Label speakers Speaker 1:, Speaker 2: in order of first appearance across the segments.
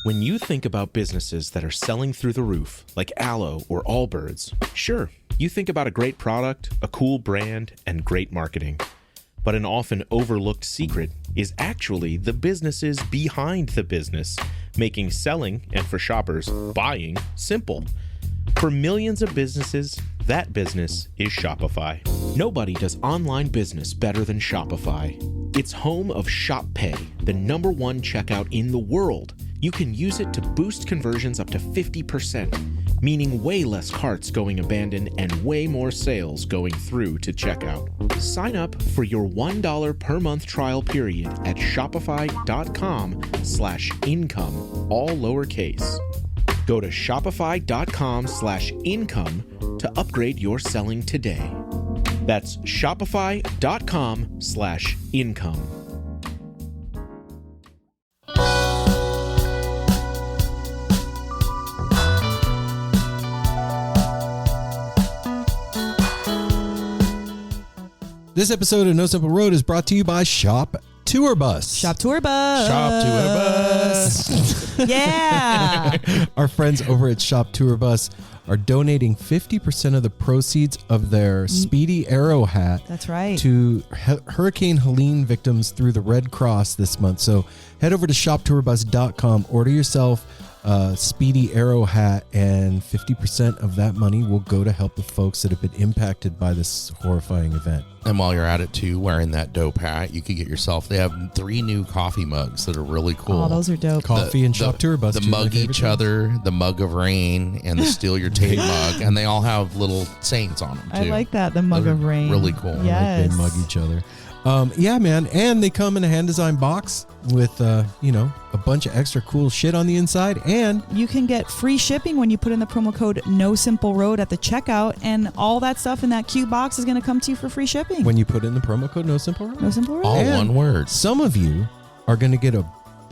Speaker 1: When you think about businesses that are selling through the roof, like Aloe or Allbirds, sure, you think about a great product, a cool brand, and great marketing. But an often overlooked secret is actually the businesses behind the business, making selling, and for shoppers, buying, simple. For millions of businesses, that business is Shopify. Nobody does online business better than Shopify. It's home of Shop Pay, the #1 checkout in the world. You can use it to boost conversions up to 50%, meaning way less carts going abandoned and way more sales going through to checkout. Sign up for your $1 per month trial period at shopify.com/income, all lowercase. Go to shopify.com/income to upgrade your selling today. That's shopify.com/income.
Speaker 2: This episode of No Simple Road is brought to you by Shop Tour Bus.
Speaker 3: Shop Tour Bus.
Speaker 2: Shop Tour Bus.
Speaker 3: Yeah.
Speaker 2: Our friends over at Shop Tour Bus are donating 50% of the proceeds of their Speedy Arrow hat.
Speaker 3: That's right.
Speaker 2: To Hurricane Helene victims through the Red Cross this month. So head over to shoptourbus.com, order yourself a Speedy Arrow hat, and 50% of that money will go to help the folks that have been impacted by this horrifying event.
Speaker 4: And while you're at it too, wearing that dope hat, you could get yourself, they have 3 new coffee mugs that are really cool.
Speaker 3: Oh, those are dope.
Speaker 2: Coffee and Shop Tour Bus.
Speaker 4: The mug each other, the mug of rain, and the steal your tape mug. And they all have little sayings on them too.
Speaker 3: I like that, the mug of rain.
Speaker 4: Really cool.
Speaker 3: Yes.
Speaker 2: Like they mug each other. Yeah, man. And they come in a hand-designed box with, a bunch of extra cool shit on the inside. And
Speaker 3: you can get free shipping when you put in the promo code NoSimpleRoad at the checkout. And all that stuff in that cute box is going to come to you for free shipping.
Speaker 2: When you put in the promo code NoSimpleRoad.
Speaker 3: NoSimpleRoad.
Speaker 4: All
Speaker 2: And
Speaker 4: one word.
Speaker 2: Some of you are going to get a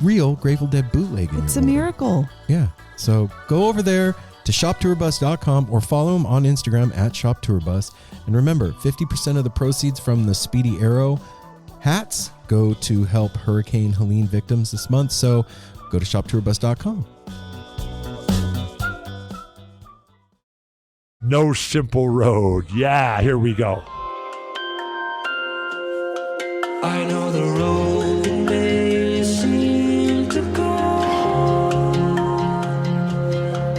Speaker 2: real Grateful Dead bootleg in
Speaker 3: It's
Speaker 2: your
Speaker 3: a
Speaker 2: order.
Speaker 3: miracle.
Speaker 2: Yeah. So go over there to shoptourbus.com or follow them on Instagram at shoptourbus. And remember, 50% of the proceeds from the Speedy Arrow hats go to help Hurricane Helene victims this month. So go to shoptourbus.com.
Speaker 5: No Simple Road. Yeah, here we go.
Speaker 6: I know the road may seem to go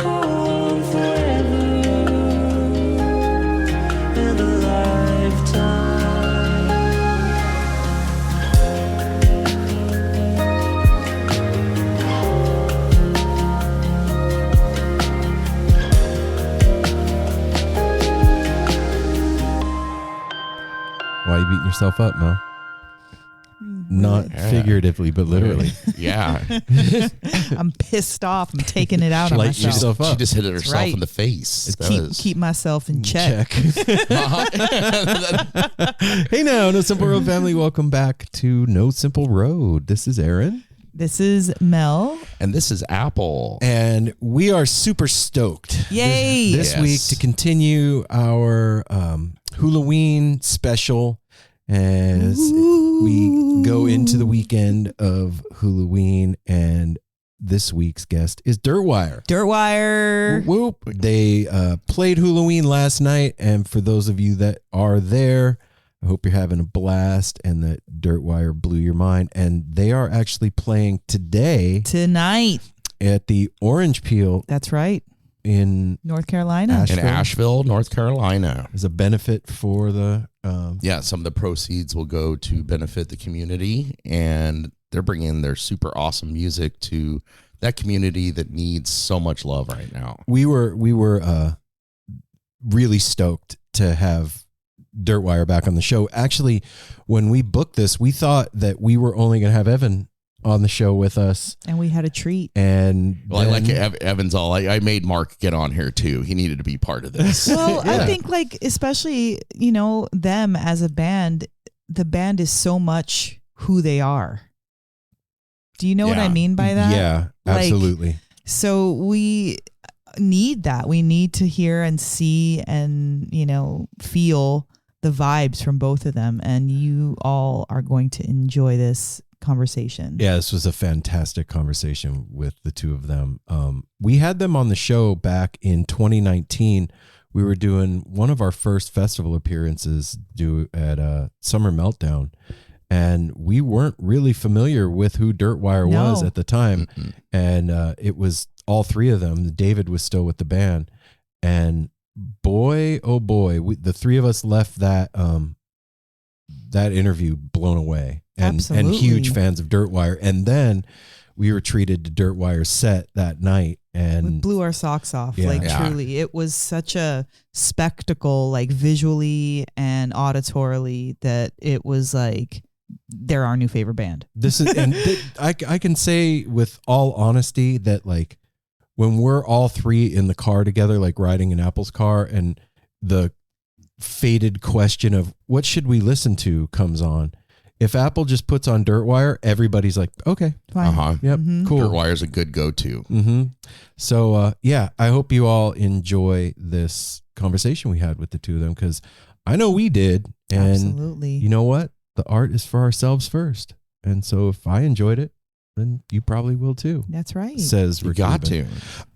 Speaker 6: on forever and a lifetime.
Speaker 2: Why are you beating yourself up, Mel? Not figuratively, but literally.
Speaker 4: Yeah.
Speaker 3: I'm pissed off. I'm taking it out on
Speaker 2: Light
Speaker 3: myself.
Speaker 2: yourself up.
Speaker 4: She just hit it herself
Speaker 3: right.
Speaker 4: in the face.
Speaker 3: Keep myself in check.
Speaker 2: Hey now, No Simple Road family. Welcome back to No Simple Road. This is Aaron.
Speaker 3: This is Mel.
Speaker 4: And this is Apple.
Speaker 2: And we are super stoked
Speaker 3: Yay.
Speaker 2: this
Speaker 4: Yes.
Speaker 2: week to continue our Hulaween special as we go into the weekend of Hulaween. And this week's guest is Dirtwire.
Speaker 3: Dirtwire.
Speaker 2: Whoop. They played Hulaween last night. And for those of you that are there, I hope you're having a blast and that Dirtwire blew your mind. And they are actually playing
Speaker 3: Tonight.
Speaker 2: at the Orange Peel
Speaker 3: That's right.
Speaker 2: in
Speaker 3: North Carolina.
Speaker 4: In Asheville, North Carolina.
Speaker 2: as a benefit for the
Speaker 4: Yeah, some of the proceeds will go to benefit the community, and they're bringing their super awesome music to that community that needs so much love right now.
Speaker 2: we were really stoked to have Dirtwire back on the show. Actually, when we booked this, we thought that we were only going to have Evan on the show with us.
Speaker 3: And we had a treat.
Speaker 2: And
Speaker 4: Well, I like Evan's all. I made Mark get on here too. He needed to be part of this.
Speaker 3: Well,
Speaker 2: Yeah.
Speaker 3: I think especially, them as a band, the band is so much who they are. Do you know what I
Speaker 4: Yeah.
Speaker 3: mean by that?
Speaker 2: Yeah, absolutely.
Speaker 3: So we need that. We need to hear and see and, feel the vibes from both of them. And you all are going to enjoy this conversation.
Speaker 2: Yeah, this was a fantastic conversation with the two of them. We had them on the show back in 2019. We were doing one of our first festival appearances at Summer Meltdown, and we weren't really familiar with who Dirtwire was at the time.
Speaker 4: Mm-mm.
Speaker 2: And it was all three of them. David was still with the band, and boy, oh boy, the three of us left that interview blown away and huge fans of Dirtwire. And then we were treated to Dirtwire's set that night, and
Speaker 3: we blew our socks off.
Speaker 2: Yeah.
Speaker 3: Like,
Speaker 4: Yeah.
Speaker 3: truly, it was such a spectacle, like visually and auditorily, that it was like, they're our new favorite band.
Speaker 2: this is, and I can say with all honesty that, like, when we're all three in the car together, like riding in Apple's car, and the fated question of what should we listen to comes on, if Apple just puts on Dirtwire, everybody's like, okay,
Speaker 3: Fine.
Speaker 4: Uh-huh.
Speaker 2: yep,
Speaker 3: Mhm.
Speaker 2: cool.
Speaker 4: Dirtwire's a good go-to.
Speaker 2: Mm-hmm. So, yeah, I hope you all enjoy this conversation we had with the two of them, because I know we did. And
Speaker 3: Absolutely.
Speaker 2: you know what? The art is for ourselves first. And so if I enjoyed it, then you probably will too,
Speaker 3: That's right.
Speaker 2: says
Speaker 4: You
Speaker 2: Rick
Speaker 4: got
Speaker 2: Rubin.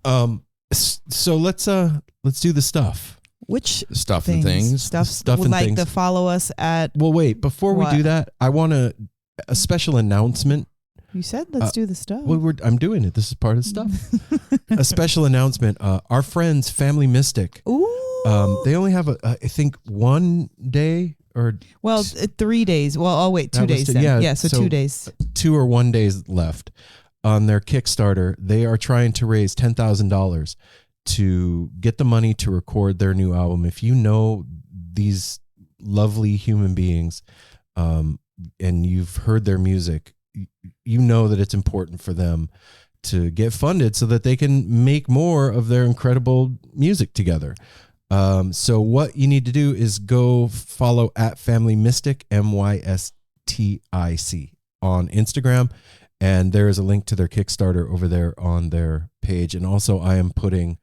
Speaker 4: to.
Speaker 2: So let's do the stuff.
Speaker 3: Which
Speaker 4: Stuff and things.
Speaker 2: Stuff
Speaker 3: would
Speaker 2: and
Speaker 3: like
Speaker 2: things.
Speaker 3: to follow us at,
Speaker 2: Well, wait, before we
Speaker 3: What?
Speaker 2: do that, I want a special announcement.
Speaker 3: you said, let's do the stuff.
Speaker 2: Well, I'm doing it. This is part of the stuff. A special announcement. Our friends, Family Mystic,
Speaker 3: Ooh.
Speaker 2: they only have I think 1 day or
Speaker 3: Well, 3 days. Well, oh wait, 2
Speaker 2: That was
Speaker 3: days
Speaker 2: to-
Speaker 3: then.
Speaker 2: yeah,
Speaker 3: Yeah, so
Speaker 2: so-
Speaker 3: 2 days.
Speaker 2: 2 or 1 days left on their Kickstarter. They are trying to raise $10,000 to get the money to record their new album. If you know these lovely human beings, and you've heard their music, you know that it's important for them to get funded so that they can make more of their incredible music together. So what you need to do is go follow at Family Mystic, MYSTIC, on Instagram. And there is a link to their Kickstarter over there on their page. And also I am putting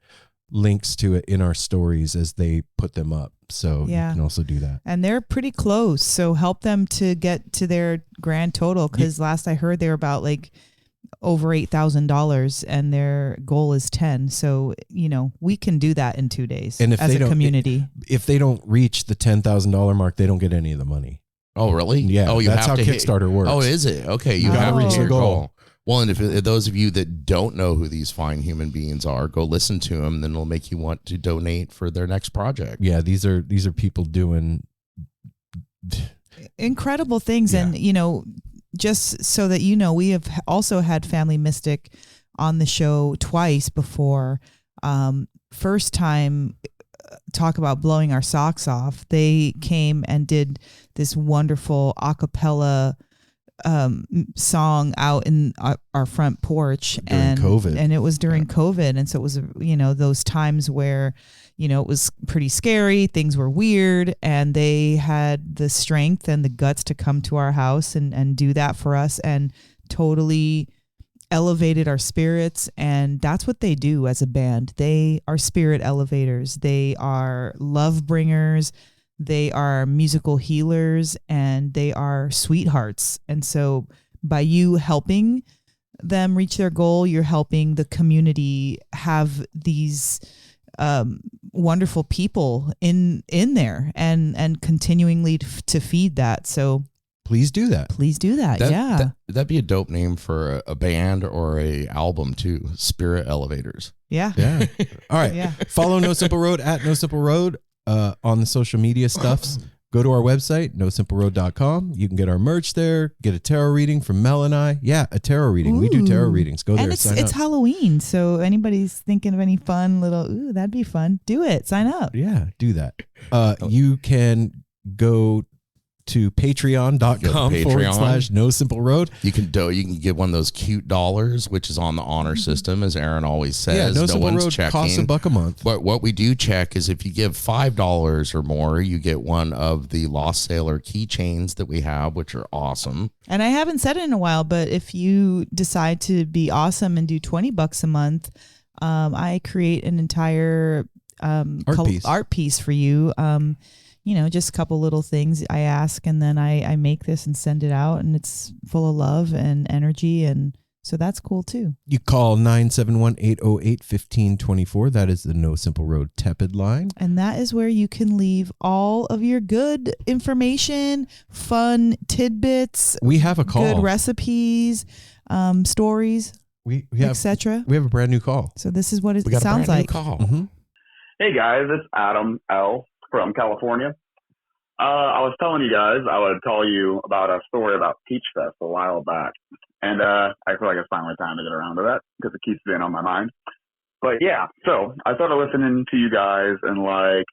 Speaker 2: links to it in our stories as they put them up. So
Speaker 3: Yeah.
Speaker 2: you can also do that.
Speaker 3: And they're pretty close. So help them to get to their grand total. Because last I heard, they were about like over $8,000 and their goal is 10. So, we can do that in 2 days
Speaker 2: And if
Speaker 3: as
Speaker 2: they
Speaker 3: a
Speaker 2: don't-
Speaker 3: community.
Speaker 2: If they don't reach the $10,000 mark, they don't get any of the money.
Speaker 4: Oh, really?
Speaker 2: Yeah,
Speaker 4: Oh,
Speaker 2: that's how Kickstarter works.
Speaker 4: Oh, is it? Okay, you
Speaker 3: You
Speaker 4: have
Speaker 3: gotta
Speaker 4: to
Speaker 3: reach
Speaker 4: reach
Speaker 3: your
Speaker 4: your
Speaker 2: goal.
Speaker 4: goal. Well, and if those of you that don't know who these fine human beings are, go listen to them. Then it'll make you want to donate for their next project.
Speaker 2: Yeah, these are people doing
Speaker 3: Incredible things.
Speaker 2: Yeah.
Speaker 3: And, just so that we have also had Family Mystic on the show twice before. First time, talk about blowing our socks off. They came and did this wonderful a cappella song out in our front porch
Speaker 2: During COVID.
Speaker 3: and it was during COVID. And so it was, those times where, it was pretty scary. Things were weird, and they had the strength and the guts to come to our house and do that for us, and totally elevated our spirits. And that's what they do as a band. They are spirit elevators. They are love bringers. They are musical healers, and they are sweethearts. And so by you helping them reach their goal, you're helping the community have these wonderful people in there and continually to feed that. So
Speaker 2: please do that.
Speaker 3: please do that. Yeah.
Speaker 4: That'd be a dope name for a band or a album too. Spirit Elevators.
Speaker 3: Yeah.
Speaker 2: Yeah. All right.
Speaker 3: Yeah.
Speaker 2: Follow No Simple Road at No Simple Road on the social media stuffs. Go to our website, nosimpleroad.com. You can get our merch there, get a tarot reading from Mel and I. Yeah, a tarot reading. We do tarot
Speaker 3: Ooh.
Speaker 2: readings. Go there,
Speaker 3: And
Speaker 2: sign
Speaker 3: it's
Speaker 2: up.
Speaker 3: Halloween. So anybody's thinking of any fun little, that'd be fun. Do it. Sign up.
Speaker 2: Yeah, do that. You can go to patreon.com
Speaker 4: Patreon.
Speaker 2: /No Simple Road.
Speaker 4: You can get one of those cute dollars, which is on the honor system, as Aaron always says.
Speaker 2: Yeah, No Simple
Speaker 4: one's
Speaker 2: Road
Speaker 4: checking.
Speaker 2: costs $1 a month.
Speaker 4: But what we do check is if you give $5 or more, you get one of the Lost Sailor keychains that we have, which are awesome.
Speaker 3: And I haven't said it in a while, but if you decide to be awesome and do $20 a month, I create an entire
Speaker 2: Art piece.
Speaker 3: art piece for you. just a couple little things I ask, and then I make this and send it out, and it's full of love and energy, and so that's cool too.
Speaker 2: You call 971-808-1524. That is the No Simple Road Tepid line.
Speaker 3: And that is where you can leave all of your good information, fun tidbits.
Speaker 2: We have a call.
Speaker 3: Good recipes, stories,
Speaker 2: we have
Speaker 3: etc.
Speaker 2: We have a brand new call.
Speaker 3: So this is what it
Speaker 4: We got
Speaker 3: sounds
Speaker 4: a brand
Speaker 3: like.
Speaker 4: new call.
Speaker 2: Mm-hmm.
Speaker 7: Hey guys, it's Adam L. from California. I was telling you guys I would call you about a story about Peach Fest a while back. And I feel like it's finally time to get around to that because it keeps being on my mind. But yeah, so I started listening to you guys in like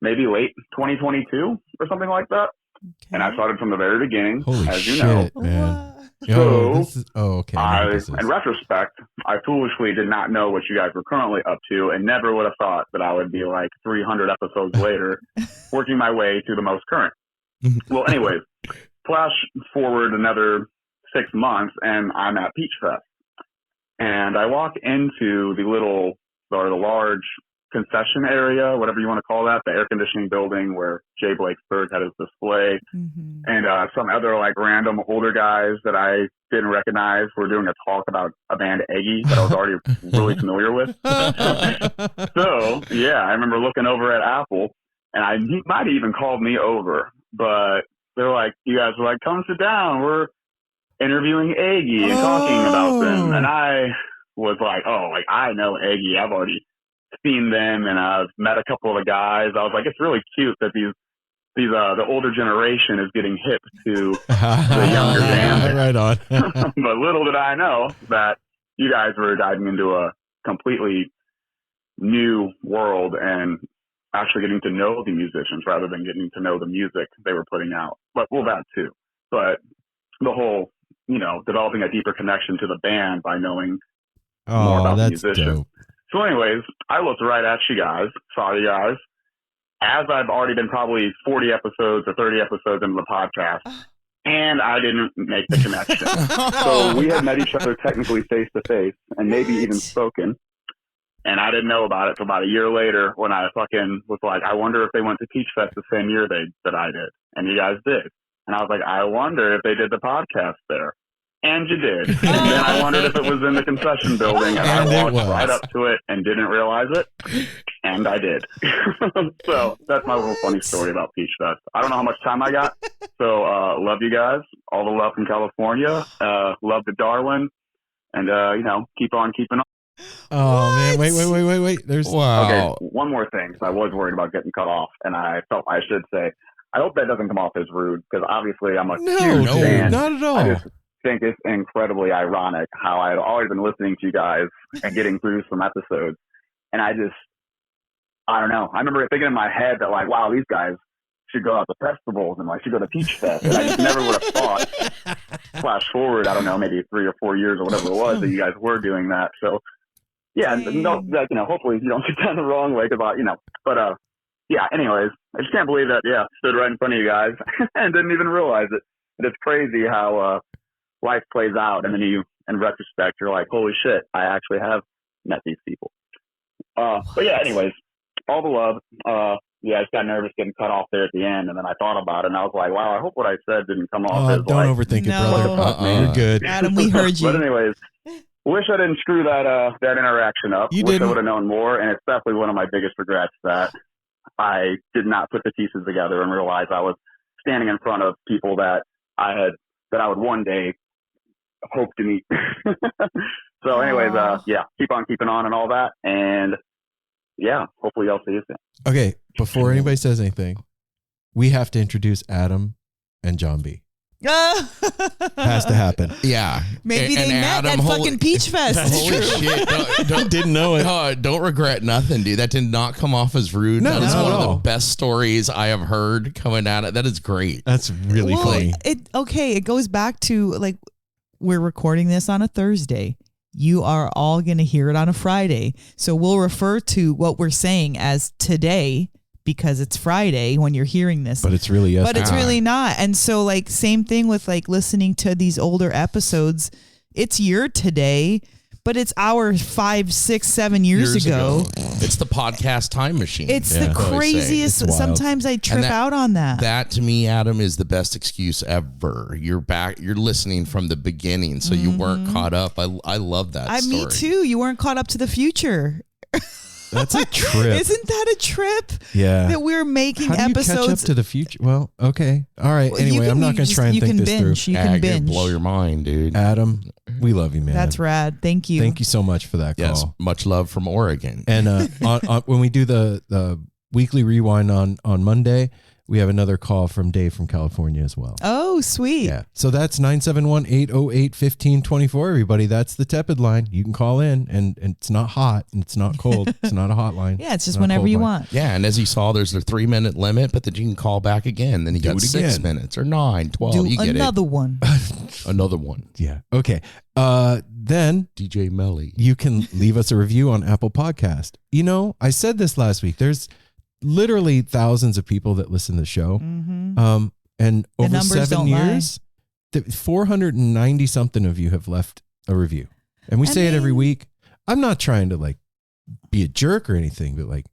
Speaker 7: maybe late 2022 or something like that.
Speaker 3: Okay.
Speaker 7: And I started from the very beginning,
Speaker 2: Holy
Speaker 7: as you
Speaker 2: shit,
Speaker 7: know.
Speaker 2: man.
Speaker 7: So,
Speaker 2: okay. I know what this is.
Speaker 7: in retrospect, I foolishly did not know what you guys were currently up to and never would have thought that I would be like 300 episodes later working my way to the most current. Well, anyways, flash forward another 6 months and I'm at Peach Fest. And I walk into the large concession area, whatever you want to call that, the air conditioning building where Jay Blakesberg had his display.
Speaker 3: Mm-hmm.
Speaker 7: And some other like random older guys that I didn't recognize were doing a talk about a band Eggy that I was already really familiar with. So yeah, I remember looking over at Apple, and he might have even called me over, but they're like, you guys were like, come sit down. We're interviewing Eggy and talking about them. And I was like, oh, like I know Eggy. I've already seen them and I've met a couple of the guys. I was like, it's really cute that the older generation is getting hip to the younger band.
Speaker 2: Right on.
Speaker 7: But little did I know that you guys were diving into a completely new world and actually getting to know the musicians rather than getting to know the music they were putting out. But well, that too. But the whole, developing a deeper connection to the band by knowing more about the musicians.
Speaker 2: Dope.
Speaker 7: So anyways, I looked right at you guys, saw you guys, as I've already been probably 40 episodes or 30 episodes into the podcast, and I didn't make the connection. So we had met each other technically face to face and maybe even spoken, and I didn't know about it till about a year later when I fucking was like, I wonder if they went to Peach Fest the same year that I did, and you guys did. And I was like, I wonder if they did the podcast there. And you did. And then I wondered if it was in the concession building, and I walked right up to it and didn't realize it, and I did. So that's my little funny story about Peach Fest. I don't know how much time I got, so love you guys. All the love from California. Love to Darwin, and keep on keeping on.
Speaker 2: Oh man, wait. There's
Speaker 7: Okay, one more thing. I was worried about getting cut off, and I felt I should say, I hope that doesn't come off as rude, because obviously I'm a huge fan.
Speaker 2: Not at all.
Speaker 7: I just think it's incredibly ironic how I've always been listening to you guys and getting through some episodes, and I don't know. I remember thinking in my head that like, wow, these guys should go out to festivals and like should go to Peach Fest, and I just never would have thought. Flash forward, I don't know, maybe 3 or 4 years or whatever it was that you guys were doing that. So yeah, hopefully you don't get down the wrong way, because yeah. Anyways, I just can't believe that. Yeah, stood right in front of you guys and didn't even realize it. And it's crazy how life plays out, and then in retrospect, you're like, holy shit, I actually have met these people. But yeah, anyways, all the love. I just got nervous getting cut off there at the end, and then I thought about it, and I was like, wow, I hope what I said didn't come off as
Speaker 2: don't overthink it, brother. You're good.
Speaker 3: Adam, we heard you.
Speaker 7: But anyways, wish I didn't screw that interaction up. Wish I would have known more, and it's definitely one of my biggest regrets that I did not put the pieces together and realize I was standing in front of people that I would one day hope to meet. So anyways, keep on keeping on and all that. And yeah, hopefully I'll see you soon.
Speaker 2: Okay, before anybody says anything, we have to introduce Adam and John B. Has to happen.
Speaker 4: Yeah.
Speaker 3: Maybe they met at fucking Peach Fest.
Speaker 4: Holy shit.
Speaker 2: Didn't know it.
Speaker 4: Don't regret nothing, dude. That did not come off as rude.
Speaker 2: No,
Speaker 4: that is one of
Speaker 2: no.
Speaker 4: the best stories I have heard coming at it. That is great.
Speaker 2: That's really funny.
Speaker 3: It goes back to like, we're recording this on a Thursday. You are all going to hear it on a Friday. So we'll refer to what we're saying as today because it's Friday when you're hearing this.
Speaker 2: But it's really yesterday.
Speaker 3: But it's really not. And so like same thing with like listening to these older episodes. It's your today. but it's our 5, 6, 7 years ago.
Speaker 4: It's the podcast time machine.
Speaker 3: It's the craziest.
Speaker 2: It's wild.
Speaker 3: Sometimes I trip out on that.
Speaker 4: That to me, Adam, is the best excuse ever. You're back. You're listening from the beginning, so you weren't caught up. I love that story.
Speaker 3: Me too. You weren't caught up to the future.
Speaker 2: That's a trip.
Speaker 3: Isn't that a trip?
Speaker 2: Yeah.
Speaker 3: That we're making
Speaker 2: How do you
Speaker 3: episodes.
Speaker 2: catch up to the future? Well, okay. All right. Anyway, I'm not going to try and think this through.
Speaker 3: You can binge.
Speaker 4: Blow your mind, dude.
Speaker 2: Adam, we love you, man.
Speaker 3: That's rad. Thank you.
Speaker 2: Thank you so much for that
Speaker 4: Yes,
Speaker 2: call.
Speaker 4: much love from Oregon.
Speaker 2: And when we do the weekly rewind on Monday, we have another call from Dave from California as well.
Speaker 3: Oh, sweet.
Speaker 2: Yeah. So that's 971-808-1524, everybody. That's the tepid line. You can call in, and it's not hot, and it's not cold. It's not a hotline.
Speaker 3: Yeah, it's just whenever you want.
Speaker 4: Yeah, and as you saw, there's a 3-minute limit, but then you can call back again. Then you got 6 minutes or 9, 12.
Speaker 3: Do
Speaker 4: you get
Speaker 3: another one.
Speaker 4: Another one.
Speaker 2: Yeah. Okay. Then
Speaker 4: DJ Melly.
Speaker 2: you can leave us a review on Apple Podcast. You know, I said this last week. There's literally thousands of people that listen to the show.
Speaker 3: Mm-hmm.
Speaker 2: And over
Speaker 3: numbers
Speaker 2: 7
Speaker 3: don't
Speaker 2: years, 490 something of you have left a review. And we say it every week. I'm not trying to like be a jerk or anything, but like,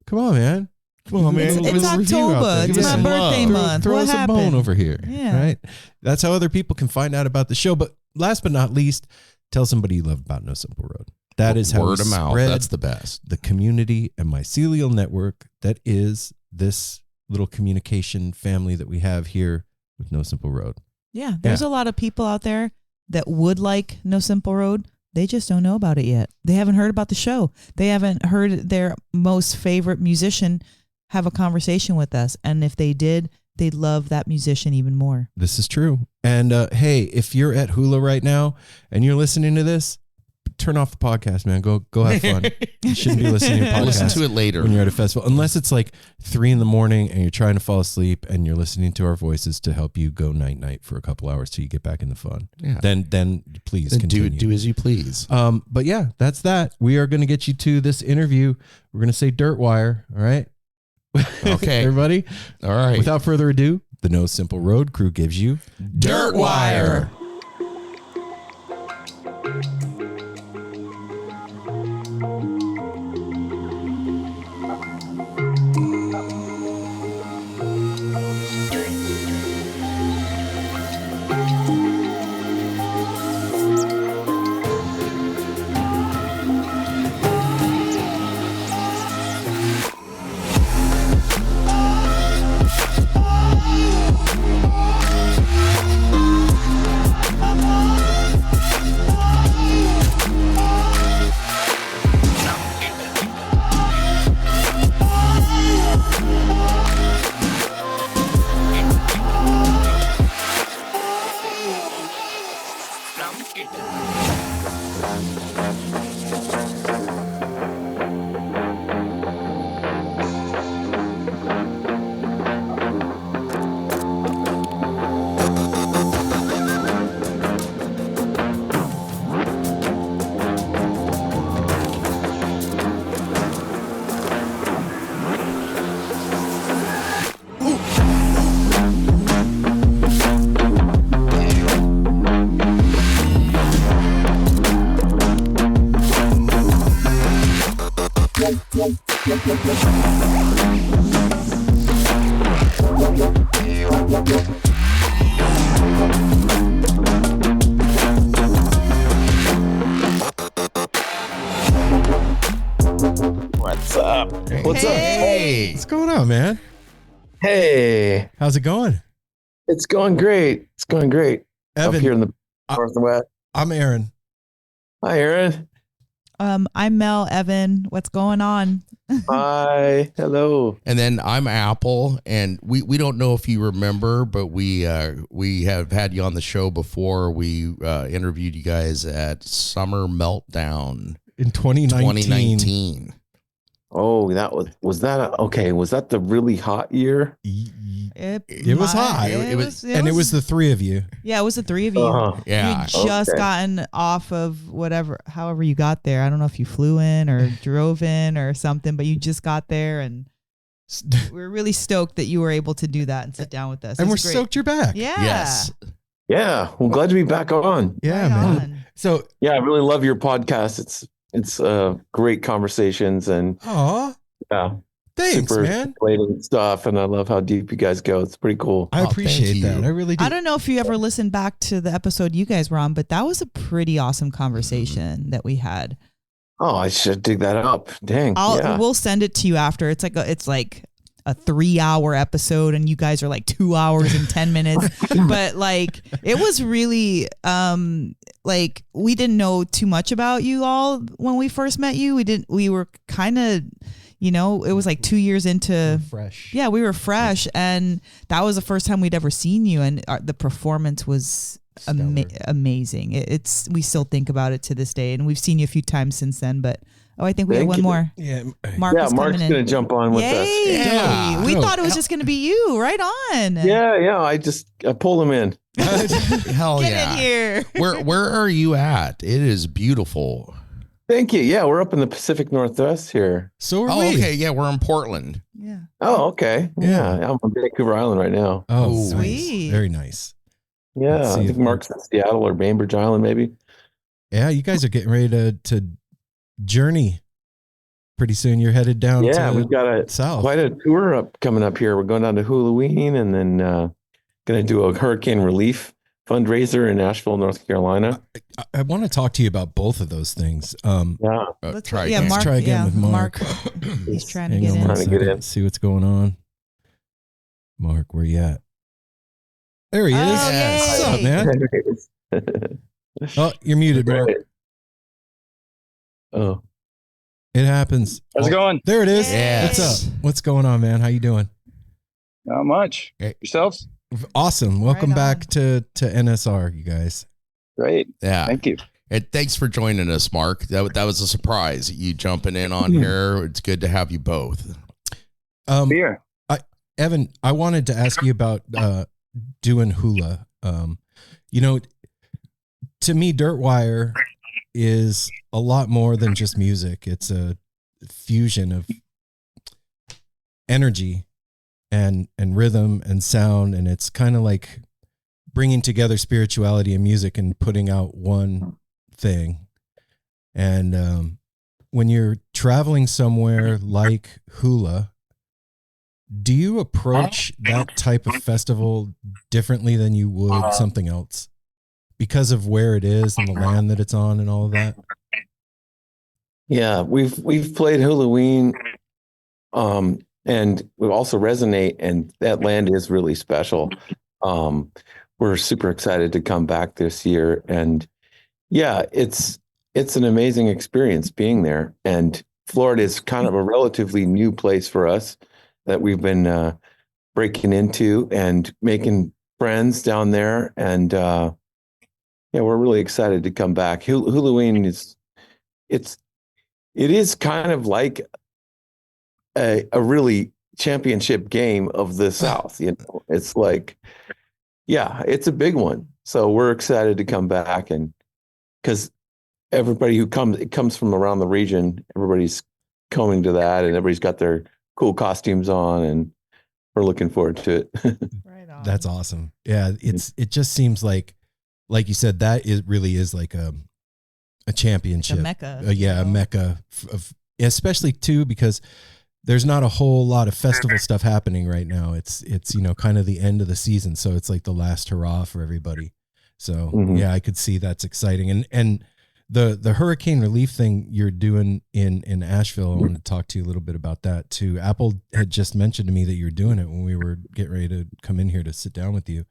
Speaker 2: come on, man. Come on, man.
Speaker 3: It's October. It's my birthday month.
Speaker 2: Throw
Speaker 3: what
Speaker 2: us a
Speaker 3: happened?
Speaker 2: bone over here.
Speaker 3: Yeah.
Speaker 2: Right. That's how other people can find out about the show. But last but not least, tell somebody you love about No Simple Road. That is how
Speaker 4: word
Speaker 2: we
Speaker 4: of mouth.
Speaker 2: spread
Speaker 4: That's the best.
Speaker 2: the community and mycelial network that is this little communication family that we have here with No Simple Road.
Speaker 3: Yeah, there's a lot of people out there that would like No Simple Road. They just don't know about it yet. They haven't heard about the show. They haven't heard their most favorite musician have a conversation with us. And if they did, they'd love that musician even more.
Speaker 2: This is true. And hey, if you're at Hula right now and you're listening to this, turn off the podcast, man. Go have fun. You shouldn't be listening to a podcast.
Speaker 4: Listen to it later
Speaker 2: when you're at a festival, unless it's like 3 a.m. and you're trying to fall asleep and you're listening to our voices to help you go night for a couple hours till you get back in the fun.
Speaker 4: Yeah.
Speaker 2: Then please continue.
Speaker 4: Do as you please.
Speaker 2: But yeah, that's that. We are going to get you to this interview. We're going to say Dirtwire. All right.
Speaker 4: Okay.
Speaker 2: Everybody.
Speaker 4: All right.
Speaker 2: Without further ado, the No Simple Road crew gives you
Speaker 4: Dirtwire.
Speaker 8: What's up? What's up?
Speaker 4: Hey.
Speaker 2: What's going on, man?
Speaker 8: Hey,
Speaker 2: How's it going?
Speaker 8: it's going great. It's going great
Speaker 2: Evan,
Speaker 8: up here in the northwest.
Speaker 2: I'm Aaron.
Speaker 8: Hi, Aaron.
Speaker 3: I'm Mel. Evan, what's going on?
Speaker 8: Hi. Hello.
Speaker 4: And then I'm Apple, and we don't know if you remember, but we have had you on the show before. We interviewed you guys at Summer Meltdown
Speaker 2: In 2019.
Speaker 8: Oh, that was that okay? Was that the really hot year?
Speaker 2: It was hot.
Speaker 4: It
Speaker 2: was the three of you.
Speaker 3: Yeah, it was the three of you.
Speaker 4: Yeah.
Speaker 3: You just
Speaker 8: Okay.
Speaker 3: gotten off of however you got there. I don't know if you flew in or drove in or something, but you just got there, and we're really stoked that you were able to do that and sit down with us.
Speaker 2: And we're
Speaker 3: It's great.
Speaker 2: stoked you're back.
Speaker 3: Yeah.
Speaker 4: Yes.
Speaker 8: Yeah. Well, glad to be back on.
Speaker 2: Yeah,
Speaker 3: Right
Speaker 2: man.
Speaker 3: on.
Speaker 2: So
Speaker 8: Yeah, I really love your podcast. It's great conversations and
Speaker 2: aw,
Speaker 8: yeah,
Speaker 2: thanks,
Speaker 8: super
Speaker 2: man.
Speaker 8: stimulating stuff. And I love how deep you guys go. It's pretty cool.
Speaker 2: I
Speaker 4: thank
Speaker 2: appreciate that.
Speaker 4: you.
Speaker 2: I really do.
Speaker 3: I don't know if you ever listened back to the episode you guys were on, but that was a pretty awesome conversation that we had.
Speaker 8: Oh, I should dig that up. Dang. Yeah.
Speaker 3: We'll send it to you after. It's like a 3-hour episode and you guys are like 2 hours and 10 minutes. But like it was really like we didn't know too much about you all when we first met you. We were kind of, it was like 2 years into
Speaker 2: fresh.
Speaker 3: Yeah, we were fresh and that was the first time we'd ever seen you and the performance was amazing. We still think about it to this day and we've seen you a few times since then, but I think we have one more.
Speaker 2: Yeah,
Speaker 8: Mark's going to jump on with us.
Speaker 4: Yeah.
Speaker 3: We thought it was just going to be you. Right on.
Speaker 8: Yeah. I pulled him in.
Speaker 4: Hell
Speaker 3: Get
Speaker 4: yeah.
Speaker 3: in here.
Speaker 4: Where are you at? It is beautiful.
Speaker 8: Thank you. Yeah, we're up in the Pacific Northwest here.
Speaker 2: So are
Speaker 4: Oh,
Speaker 2: we.
Speaker 4: okay. Yeah, we're in Portland.
Speaker 3: Yeah.
Speaker 8: Oh, okay. Yeah, I'm on Vancouver Island right now.
Speaker 2: Oh,
Speaker 4: Ooh.
Speaker 3: Sweet.
Speaker 2: nice. Very nice.
Speaker 8: Yeah,
Speaker 2: Let's see
Speaker 8: I think
Speaker 2: if-
Speaker 8: Mark's in Seattle or Bainbridge Island, maybe.
Speaker 2: Yeah, you guys are getting ready to journey. Pretty soon you're headed down
Speaker 8: Yeah,
Speaker 2: to
Speaker 8: we've got
Speaker 2: south.
Speaker 8: quite a tour coming up here. We're going down to Hulaween and then going to do a hurricane relief fundraiser in Asheville, North Carolina.
Speaker 2: I want to talk to you about both of those things.
Speaker 8: Yeah,
Speaker 3: Let's
Speaker 4: try
Speaker 3: yeah,
Speaker 4: again.
Speaker 3: Mark.
Speaker 2: try again with Mark.
Speaker 3: He's trying to
Speaker 2: Hang
Speaker 3: get
Speaker 2: on
Speaker 3: in.
Speaker 2: one
Speaker 8: Trying to get
Speaker 2: second,
Speaker 8: in.
Speaker 2: see what's going on. Mark, where you at? There he is.
Speaker 3: Oh,
Speaker 2: What's
Speaker 3: yay.
Speaker 2: up, man? Oh, you're muted, Mark.
Speaker 8: Oh,
Speaker 2: It happens.
Speaker 9: How's it going?
Speaker 2: There it is.
Speaker 4: Yes.
Speaker 2: What's up? What's going on, man? How you doing?
Speaker 9: Not much.
Speaker 4: Hey.
Speaker 9: Yourselves?
Speaker 2: Awesome. Welcome
Speaker 3: Right
Speaker 2: back
Speaker 3: on.
Speaker 2: to NSR, you guys.
Speaker 9: Great.
Speaker 4: Yeah.
Speaker 9: Thank you.
Speaker 4: And thanks for joining us, Mark. That was a surprise. You jumping in on here. It's good to have you both.
Speaker 9: Beer.
Speaker 2: Evan, I wanted to ask you about doing hula. To me, Dirtwire is a lot more than just music. It's a fusion of energy and rhythm and sound, and it's kind of like bringing together spirituality and music and putting out one thing. And when you're traveling somewhere like Hula, do you approach that type of festival differently than you would something else because of where it is and the land that it's on and all of that?
Speaker 8: yeah. We've played Hulaween, and we also Resonate, and that land is really special. We're super excited to come back this year, and yeah, it's an amazing experience being there. And Florida is kind of a relatively new place for us that we've been breaking into and making friends down there. And yeah, we're really excited to come back. Hulaween it is kind of like a really championship game of the South. It's like, yeah, it's a big one. So we're excited to come back, and because everybody who comes from around the region, everybody's coming to that, and everybody's got their cool costumes on, and we're looking forward to it.
Speaker 3: Right on.
Speaker 2: That's awesome. Yeah, it just seems like you said, that really is like a championship,
Speaker 3: a mecca.
Speaker 2: A mecca of, especially too because there's not a whole lot of festival stuff happening right now. It's kind of the end of the season, so it's like the last hurrah for everybody. So yeah, I could see that's exciting. And the hurricane relief thing you're doing in Asheville, I wanted to talk to you a little bit about that too. Apple had just mentioned to me that you're doing it when we were getting ready to come in here to sit down with you.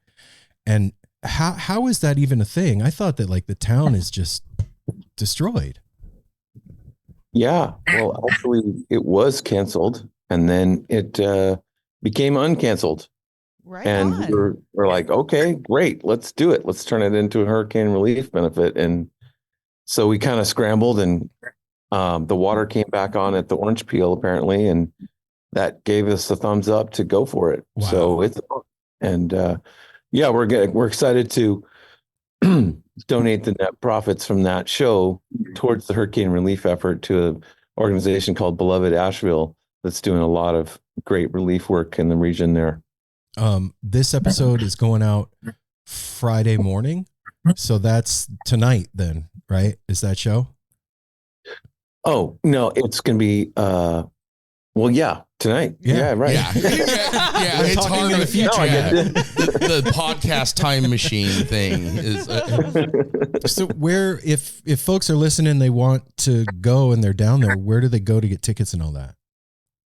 Speaker 2: And how is that even a thing? I thought that like the town is just destroyed.
Speaker 8: Yeah, well, actually, it was canceled, and then it became uncanceled.
Speaker 3: Right
Speaker 8: And
Speaker 3: on.
Speaker 8: we're like, okay, great, let's do it. Let's turn it into a hurricane relief benefit. And so we kind of scrambled, and the water came back on at the Orange Peel apparently, and that gave us the thumbs up to go for it.
Speaker 2: Wow.
Speaker 8: So yeah, we're excited to donate the net profits from that show towards the hurricane relief effort to an organization called Beloved Asheville that's doing a lot of great relief work in the region there.
Speaker 2: This episode is going out Friday morning. So that's tonight then, right? Is that show?
Speaker 8: Oh, no, it's going to be, well, yeah, tonight. Yeah, right.
Speaker 4: Yeah, it's
Speaker 2: talking
Speaker 4: hard
Speaker 2: in the
Speaker 4: to
Speaker 2: future.
Speaker 8: No, I get it.
Speaker 4: the podcast time machine thing is.
Speaker 2: So where, if folks are listening, they want to go and they're down there, where do they go to get tickets and all that?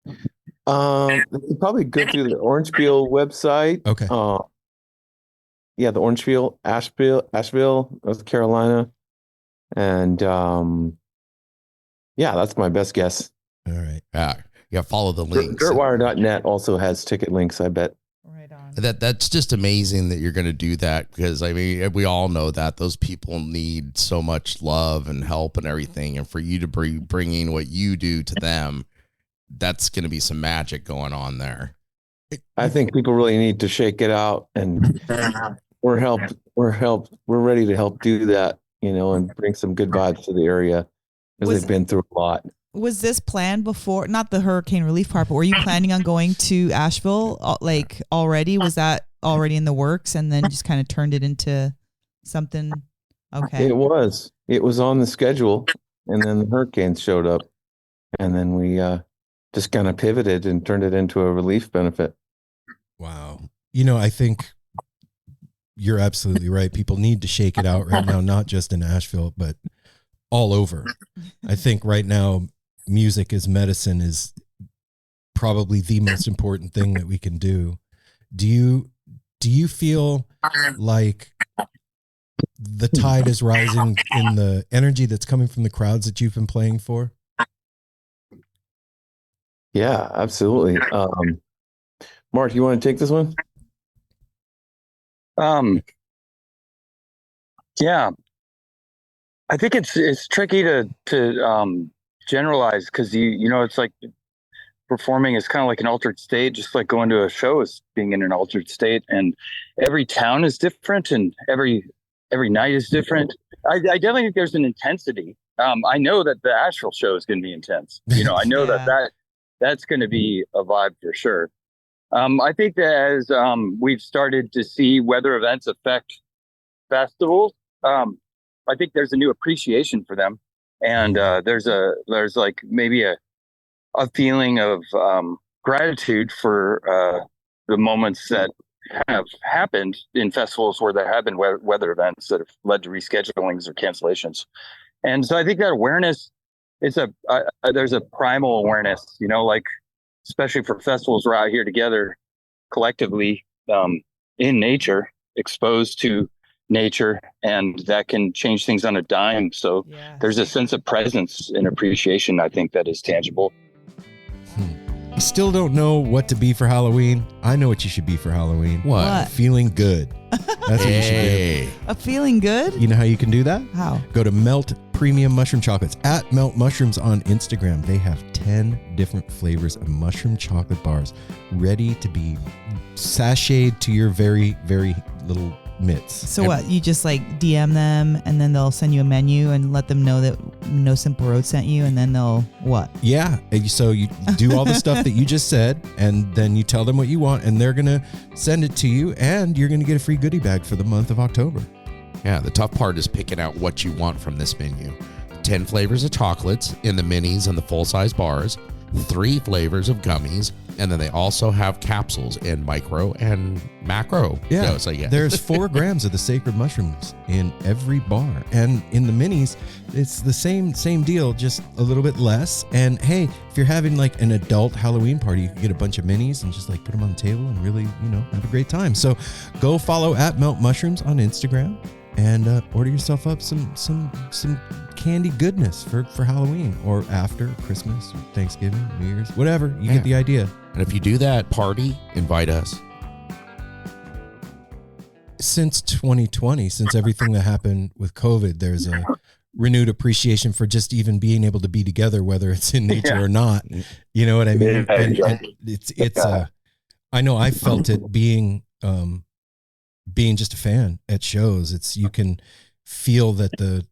Speaker 8: You probably go through the Orangeville website.
Speaker 2: Okay.
Speaker 8: Yeah, the Orangeville, Asheville, North Carolina. And yeah, that's my best guess.
Speaker 2: All right.
Speaker 4: Yeah, follow the links.
Speaker 8: Dirtwire.net also has ticket links, I bet.
Speaker 3: Right on.
Speaker 4: That's just amazing that you're going to do that, because I mean, we all know that those people need so much love and help and everything, and for you to bringing what you do to them, that's going to be some magic going on there.
Speaker 8: I think people really need to shake it out, and we're ready to help do that, and bring some good vibes to the area, because they've been through a lot.
Speaker 3: Was this planned before? Not the hurricane relief part, but were you planning on going to Asheville already? Was that already in the works, and then just kind of turned it into something? Okay.
Speaker 8: It was on the schedule, and then the hurricanes showed up, and then we just kind of pivoted and turned it into a relief benefit.
Speaker 2: Wow. I think you're absolutely right. People need to shake it out right now, not just in Asheville, but all over. I think right now, music as medicine is probably the most important thing that we can do. Do you feel like the tide is rising in the energy that's coming from the crowds that you've been playing for?
Speaker 8: Yeah, absolutely. Mark, you want to take this one?
Speaker 9: Yeah, I think it's tricky to generalize, because it's like performing is kind of like an altered state, just like going to a show is being in an altered state, and every town is different, and every night is different. I definitely think there's an intensity. I know that the Asheville show is going to be intense. I know that's going to be a vibe for sure. I think that as we've started to see weather events affect festivals, I think there's a new appreciation for them, and there's like maybe a feeling of gratitude for the moments that have happened in festivals where there have been weather events that have led to reschedulings or cancellations. And so I think that awareness is there's a primal awareness, like especially for festivals, we're out here together collectively in nature, exposed to nature, and that can change things on a dime. So there's a sense of presence and appreciation, I think, that is tangible.
Speaker 2: You still don't know what to be for Halloween? I know what you should be for Halloween.
Speaker 3: What?
Speaker 2: Feeling good. That's what you should do.
Speaker 3: A feeling good?
Speaker 2: You know how you can do that?
Speaker 3: How?
Speaker 2: Go to Melt Premium Mushroom Chocolates at Melt Mushrooms on Instagram. They have 10 different flavors of mushroom chocolate bars ready to be sashayed to your very, very little mitts.
Speaker 3: So what? You just like DM them, and then they'll send you a menu and let them know that No Simple Road sent you, and then they'll what?
Speaker 2: Yeah. So you do all the stuff that you just said, and then you tell them what you want, and they're going to send it to you, and you're going to get a free goodie bag for the month of October.
Speaker 4: Yeah, the tough part is picking out what you want from this menu. 10 flavors of chocolates in the minis and the full-size bars, 3 flavors of gummies, and then they also have capsules in micro and macro.
Speaker 2: Yeah,
Speaker 4: yeah.
Speaker 2: There's 4 grams of the sacred mushrooms in every bar. And in the minis, it's the same deal, just a little bit less. And hey, if you're having like an adult Halloween party, you can get a bunch of minis and just like put them on the table and really, have a great time. So go follow at Melt Mushrooms on Instagram and order yourself up some candy goodness for Halloween or after Christmas or Thanksgiving, New Year's, whatever. You get the idea.
Speaker 4: And if you do that party, invite us.
Speaker 2: Since 2020, since everything that happened with COVID, there's a renewed appreciation for just even being able to be together, whether it's in nature or not. You know what I mean? And it's I know I felt it being just a fan at shows. You can feel that the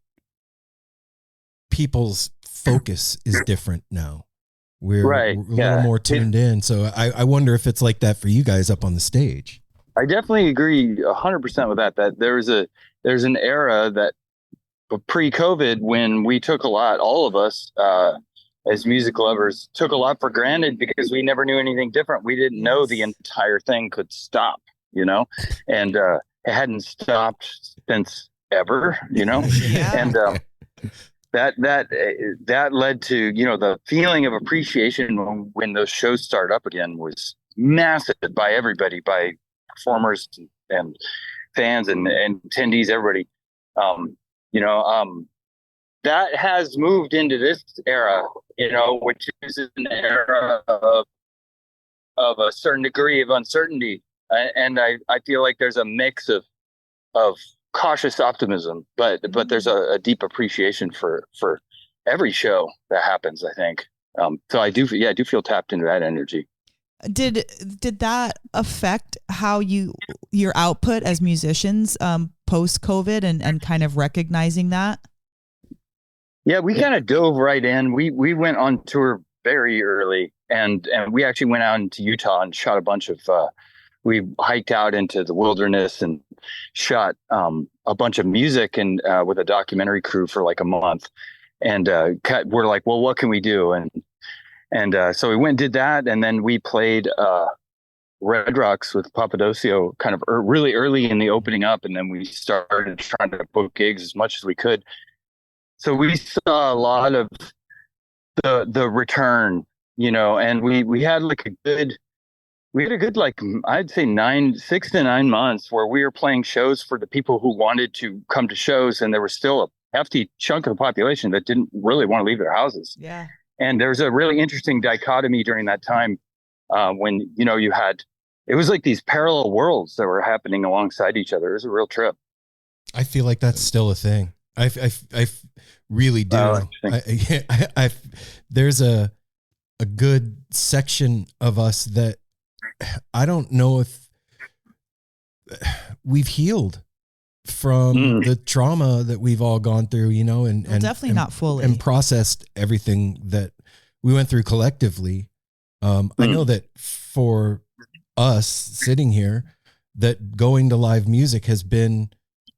Speaker 2: people's focus is different now. We're a little more tuned in. So I wonder if it's like that for you guys up on the stage.
Speaker 9: I definitely agree 100% with that. That there's an era that pre-COVID when we took a lot, all of us as music lovers took a lot for granted because we never knew anything different. We didn't know the entire thing could stop, and it hadn't stopped since ever, and that led to the feeling of appreciation when those shows start up again was massive by everybody, by performers and fans and attendees, everybody. That has moved into this era, which is an era of a certain degree of uncertainty, and I feel like there's a mix of cautious optimism, but there's a deep appreciation for every show that happens, I think. So I do feel tapped into that energy.
Speaker 3: Did that affect how your output as musicians post COVID and kind of recognizing that?
Speaker 9: Yeah, we kind of dove right in. We went on tour very early, and we actually went out into Utah and shot a bunch of. We hiked out into the wilderness and shot a bunch of music and with a documentary crew for like a month. And we're like, well, what can we do? And so we went and did that, and then we played Red Rocks with Papadosio kind of really early in the opening up, and then we started trying to book gigs as much as we could. So we saw a lot of the return, and we had like a good like I'd say 6 to 9 months where we were playing shows for the people who wanted to come to shows, and there was still a hefty chunk of the population that didn't really want to leave their houses.
Speaker 3: Yeah.
Speaker 9: And there's a really interesting dichotomy during that time when it was like these parallel worlds that were happening alongside each other. It was a real trip.
Speaker 2: I feel like that's still a thing. I really do. There's a good section of us that I don't know if we've healed from the trauma that we've all gone through, and
Speaker 3: definitely not fully,
Speaker 2: and processed everything that we went through collectively. I know that for us sitting here, that going to live music has been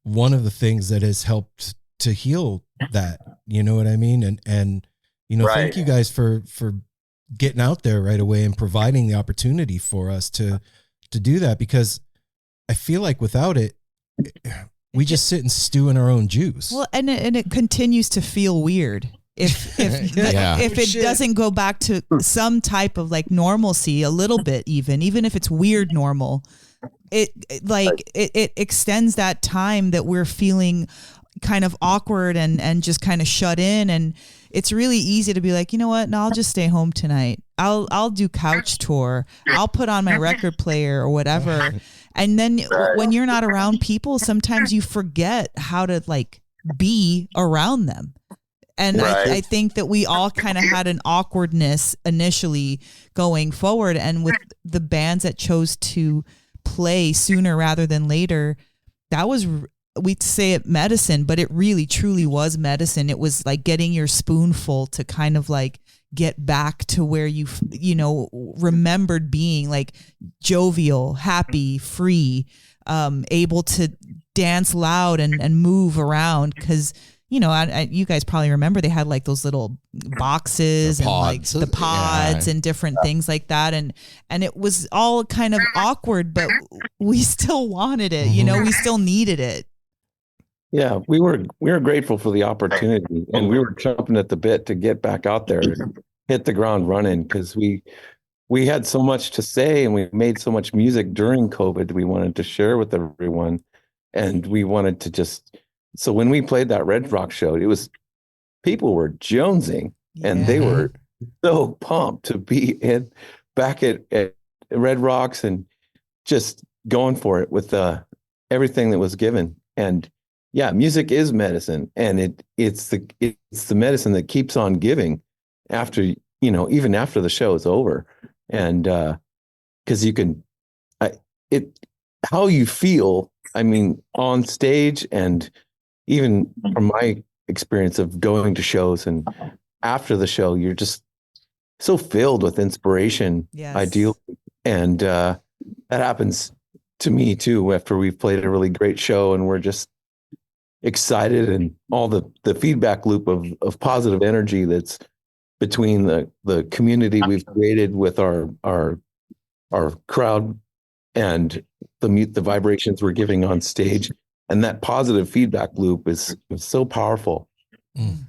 Speaker 2: one of the things that has helped to heal that, you know what I mean? And right. Thank you guys for getting out there right away and providing the opportunity for us to do that, because I feel like without it, we just sit and stew in our own juice.
Speaker 3: Well, and it continues to feel weird if it doesn't go back to some type of like normalcy a little bit, even if it's weird normal. It extends that time that we're feeling kind of awkward and just kind of shut in, and it's really easy to be like, you know what? No, I'll just stay home tonight. I'll do couch tour. I'll put on my record player or whatever. And then when you're not around people, sometimes you forget how to like be around them. And I think that we all kind of had an awkwardness initially going forward. And with the bands that chose to play sooner rather than later, that was, we'd say it medicine, but it really truly was medicine. It was like getting your spoonful to kind of like get back to where you remembered being like jovial, happy, free, able to dance loud and move around. Cause you guys probably remember they had like those little boxes and like the pods and different things like that. And it was all kind of awkward, but we still wanted it, we still needed it.
Speaker 8: Yeah, we were grateful for the opportunity, and we were chomping at the bit to get back out there and hit the ground running, because we had so much to say, and we made so much music during COVID we wanted to share with everyone, and we wanted to just. So when we played that Red Rock show, people were jonesing, and they were so pumped to be back at Red Rocks and just going for it with everything that was given. And yeah, music is medicine, and it's the medicine that keeps on giving after, even after the show is over. And because you can, how you feel, on stage, and even from my experience of going to shows and after the show, you're just so filled with inspiration, ideally. And that happens to me too, after we've played a really great show and we're just excited, and all the feedback loop of positive energy that's between the community we've created with our crowd and the vibrations we're giving on stage, and that positive feedback loop is so powerful.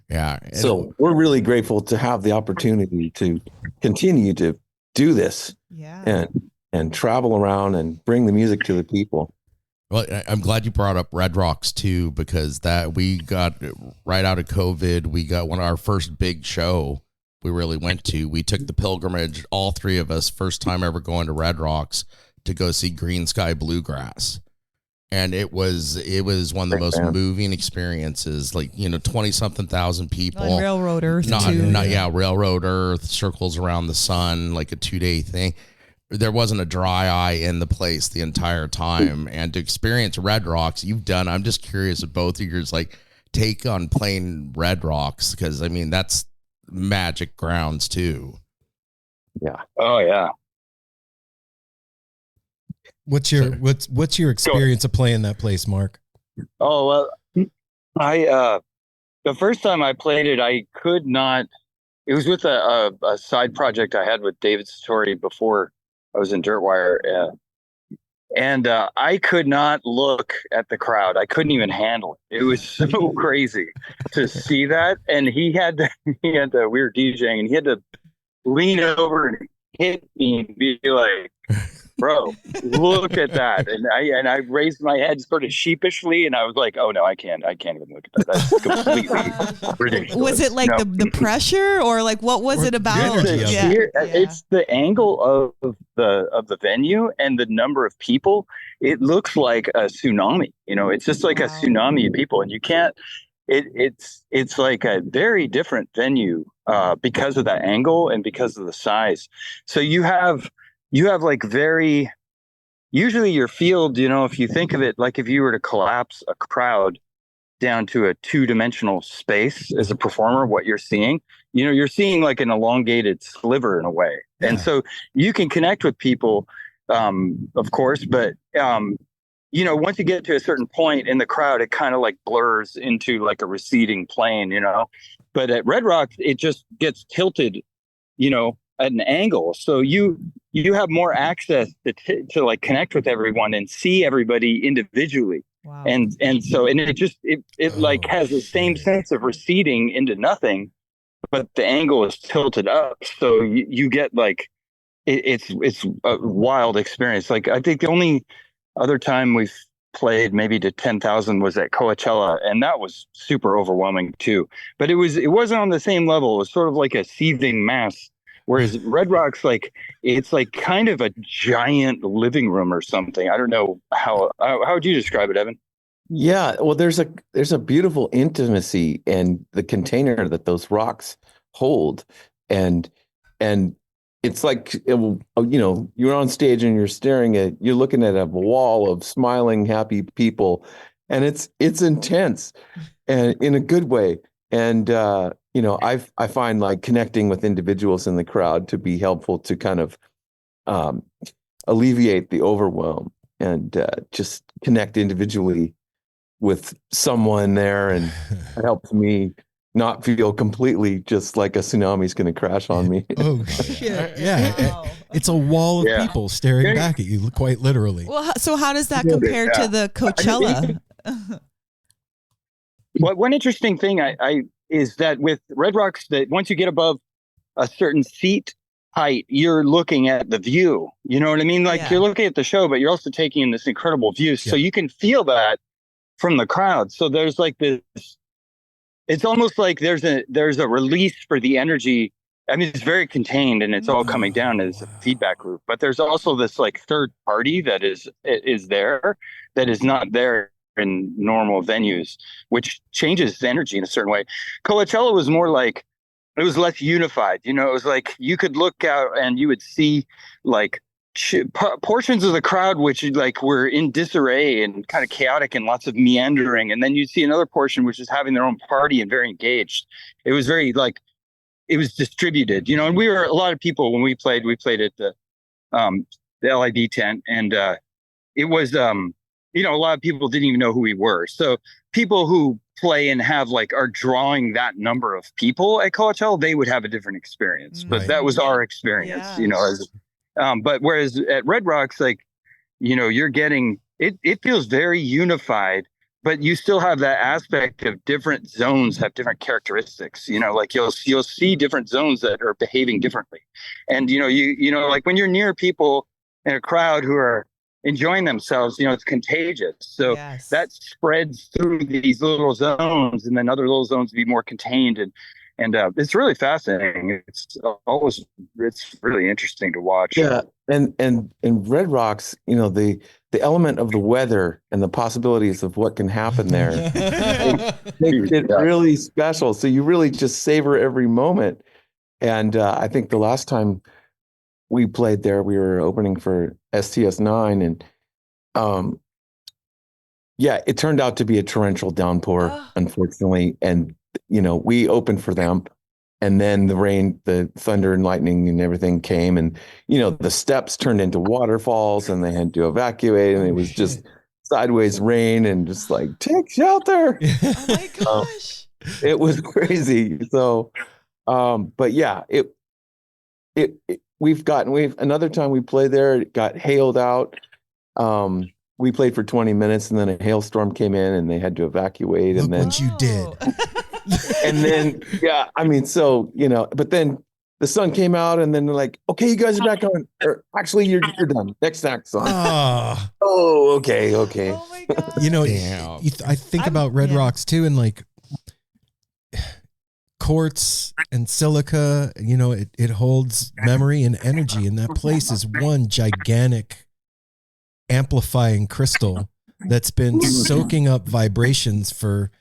Speaker 4: Yeah.
Speaker 8: So we're really grateful to have the opportunity to continue to do this, and travel around and bring the music to the people.
Speaker 4: Well, I'm glad you brought up Red Rocks too, because that we got right out of COVID. We got our first big show we really went to. We took the pilgrimage, all three of us, first time ever going to Red Rocks to go see Green Sky Bluegrass. And it was one of the most moving experiences, like, 20 something thousand people
Speaker 3: on Railroad Earth,
Speaker 4: Railroad Earth, circles around the sun, like a 2-day thing. There wasn't a dry eye in the place the entire time. And to experience Red Rocks, I'm just curious if both of yours take on playing Red Rocks, because I mean, that's magic grounds too.
Speaker 8: Yeah.
Speaker 9: Oh yeah.
Speaker 2: What's your experience of playing that place, Mark?
Speaker 9: Oh, well, I the first time I played it, I could not. It was with a side project I had with David Satori before I was in Dirtwire, and I could not look at the crowd. I couldn't even handle it. It was so crazy to see that. And he had we were DJing, and he had to lean over and hit me and be like, bro, look at that. And I raised my head sort of sheepishly, and I was like, oh no, I can't even look at that. That's completely ridiculous.
Speaker 3: Was it like the pressure, or like what was it about?
Speaker 9: It's the angle of the venue and the number of people. It looks like a tsunami. It's just like a tsunami of people, and you can't. It's like a very different venue because of that angle and because of the size. So you have like very, usually your field, if you think of it, like if you were to collapse a crowd down to a 2-dimensional space as a performer, what you're seeing, you're seeing like an elongated sliver in a way. Yeah. And so you can connect with people, of course, but, once you get to a certain point in the crowd, it kind of like blurs into like a receding plane, but at Red Rocks, it just gets tilted, at an angle. So you have more access to like connect with everyone and see everybody individually. Wow. And it like has the same sense of receding into nothing, but the angle is tilted up. So you get like, it's a wild experience. Like, I think the only other time we've played maybe to 10,000 was at Coachella, and that was super overwhelming too. But it wasn't on the same level. It was sort of like a seething mass. Whereas Red Rocks, it's like kind of a giant living room or something. I don't know how would you describe it, Evan?
Speaker 8: Yeah, well, there's a beautiful intimacy in the container that those rocks hold, and it's like, you're on stage and you're looking at a wall of smiling, happy people, and it's intense, and in a good way. And I find like connecting with individuals in the crowd to be helpful to kind of alleviate the overwhelm, and just connect individually with someone there, and it helps me not feel completely just like a tsunami's going to crash on me.
Speaker 2: Oh shit! Yeah, it's a wall of people staring back at you, quite literally.
Speaker 3: Well, so how does that compare to the Coachella?
Speaker 9: One interesting thing I is that with Red Rocks, that once you get above a certain seat height, you're looking at the view. You know what I mean? Like, you're looking at the show, but you're also taking in this incredible view. Yeah. So you can feel that from the crowd. So there's like this, it's almost like there's a release for the energy. I mean, it's very contained and it's all coming down as a feedback loop, but there's also this like third party that is there, that is not there in normal venues, which changes the energy in a certain way. Coachella was more like, it was less unified. It was like you could look out and you would see like portions of the crowd which like were in disarray and kind of chaotic and lots of meandering, and then you'd see another portion which is having their own party and very engaged. It was very like, it was distributed, and we were a lot of people when we played at the LIB tent, and it was, you know, a lot of people didn't even know who we were. So people who play and have like are drawing that number of people at Coachella, they would have a different experience. But
Speaker 2: Right.
Speaker 9: that was our experience, you know. As, but whereas at Red Rocks, like, you know, you're getting it. It feels very unified, but you still have that aspect of different zones have different characteristics. You know, like you'll see different zones that are behaving differently, and you know, like when you're near people in a crowd who are enjoying themselves, you know, it's contagious. So that spreads through these little zones, and then other little zones be more contained, and it's really fascinating. It's really interesting to watch.
Speaker 8: Yeah, and in Red Rocks, you know, the element of the weather and the possibilities of what can happen there makes it really special. So you really just savor every moment. And I think the last time we played there, we were opening for STS9, and yeah, it turned out to be a torrential downpour, unfortunately. And you know, we opened for them, and then the rain, the thunder and lightning and everything came, and you know, the steps turned into waterfalls, and they had to evacuate, and it was just sideways rain, and just like, take shelter.
Speaker 3: Oh my gosh.
Speaker 8: It was crazy. So but yeah, we've another time we played there, it got hailed out. We played for 20 minutes, and then a hailstorm came in, and they had to evacuate.
Speaker 2: Look
Speaker 8: and then
Speaker 2: what you did.
Speaker 8: and then, yeah, I mean, so, you know, but then the sun came out, and then they're like, okay, you guys are back on. Or actually, you're done. Next song. Oh, okay.
Speaker 3: Oh my god.
Speaker 2: You know,
Speaker 4: Damn.
Speaker 2: I think about Red Rocks too, and like quartz and silica, you know, it holds memory and energy, and that place is one gigantic amplifying crystal that's been soaking up vibrations for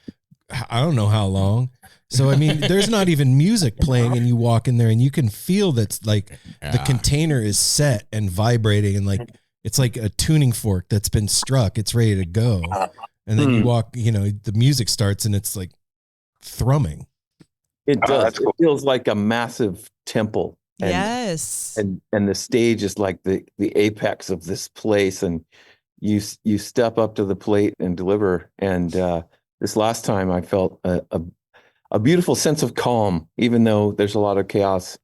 Speaker 2: I don't know how long. So I mean, there's not even music playing, and you walk in there and you can feel that's like the container is set and vibrating, and like it's like a tuning fork that's been struck, it's ready to go. And then you walk, you know, the music starts and it's like thrumming.
Speaker 8: It does. It feels like a massive temple. And,
Speaker 3: yes.
Speaker 8: And the stage is like the apex of this place, and you step up to the plate and deliver. And this last time I felt a beautiful sense of calm, even though there's a lot of chaos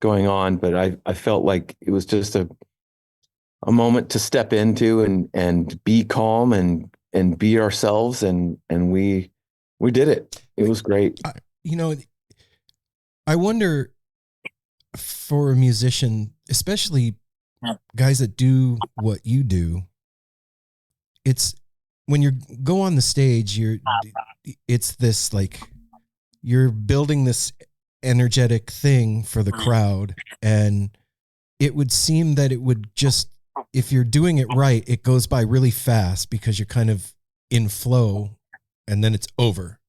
Speaker 8: going on. But I felt like it was just a moment to step into and be calm and be ourselves. And we did it. It was great.
Speaker 2: You know, I wonder for a musician, especially guys that do what you do, it's when you go on the stage, it's this like you're building this energetic thing for the crowd, and it would seem that it would just, if you're doing it right, it goes by really fast because you're kind of in flow, and then it's over.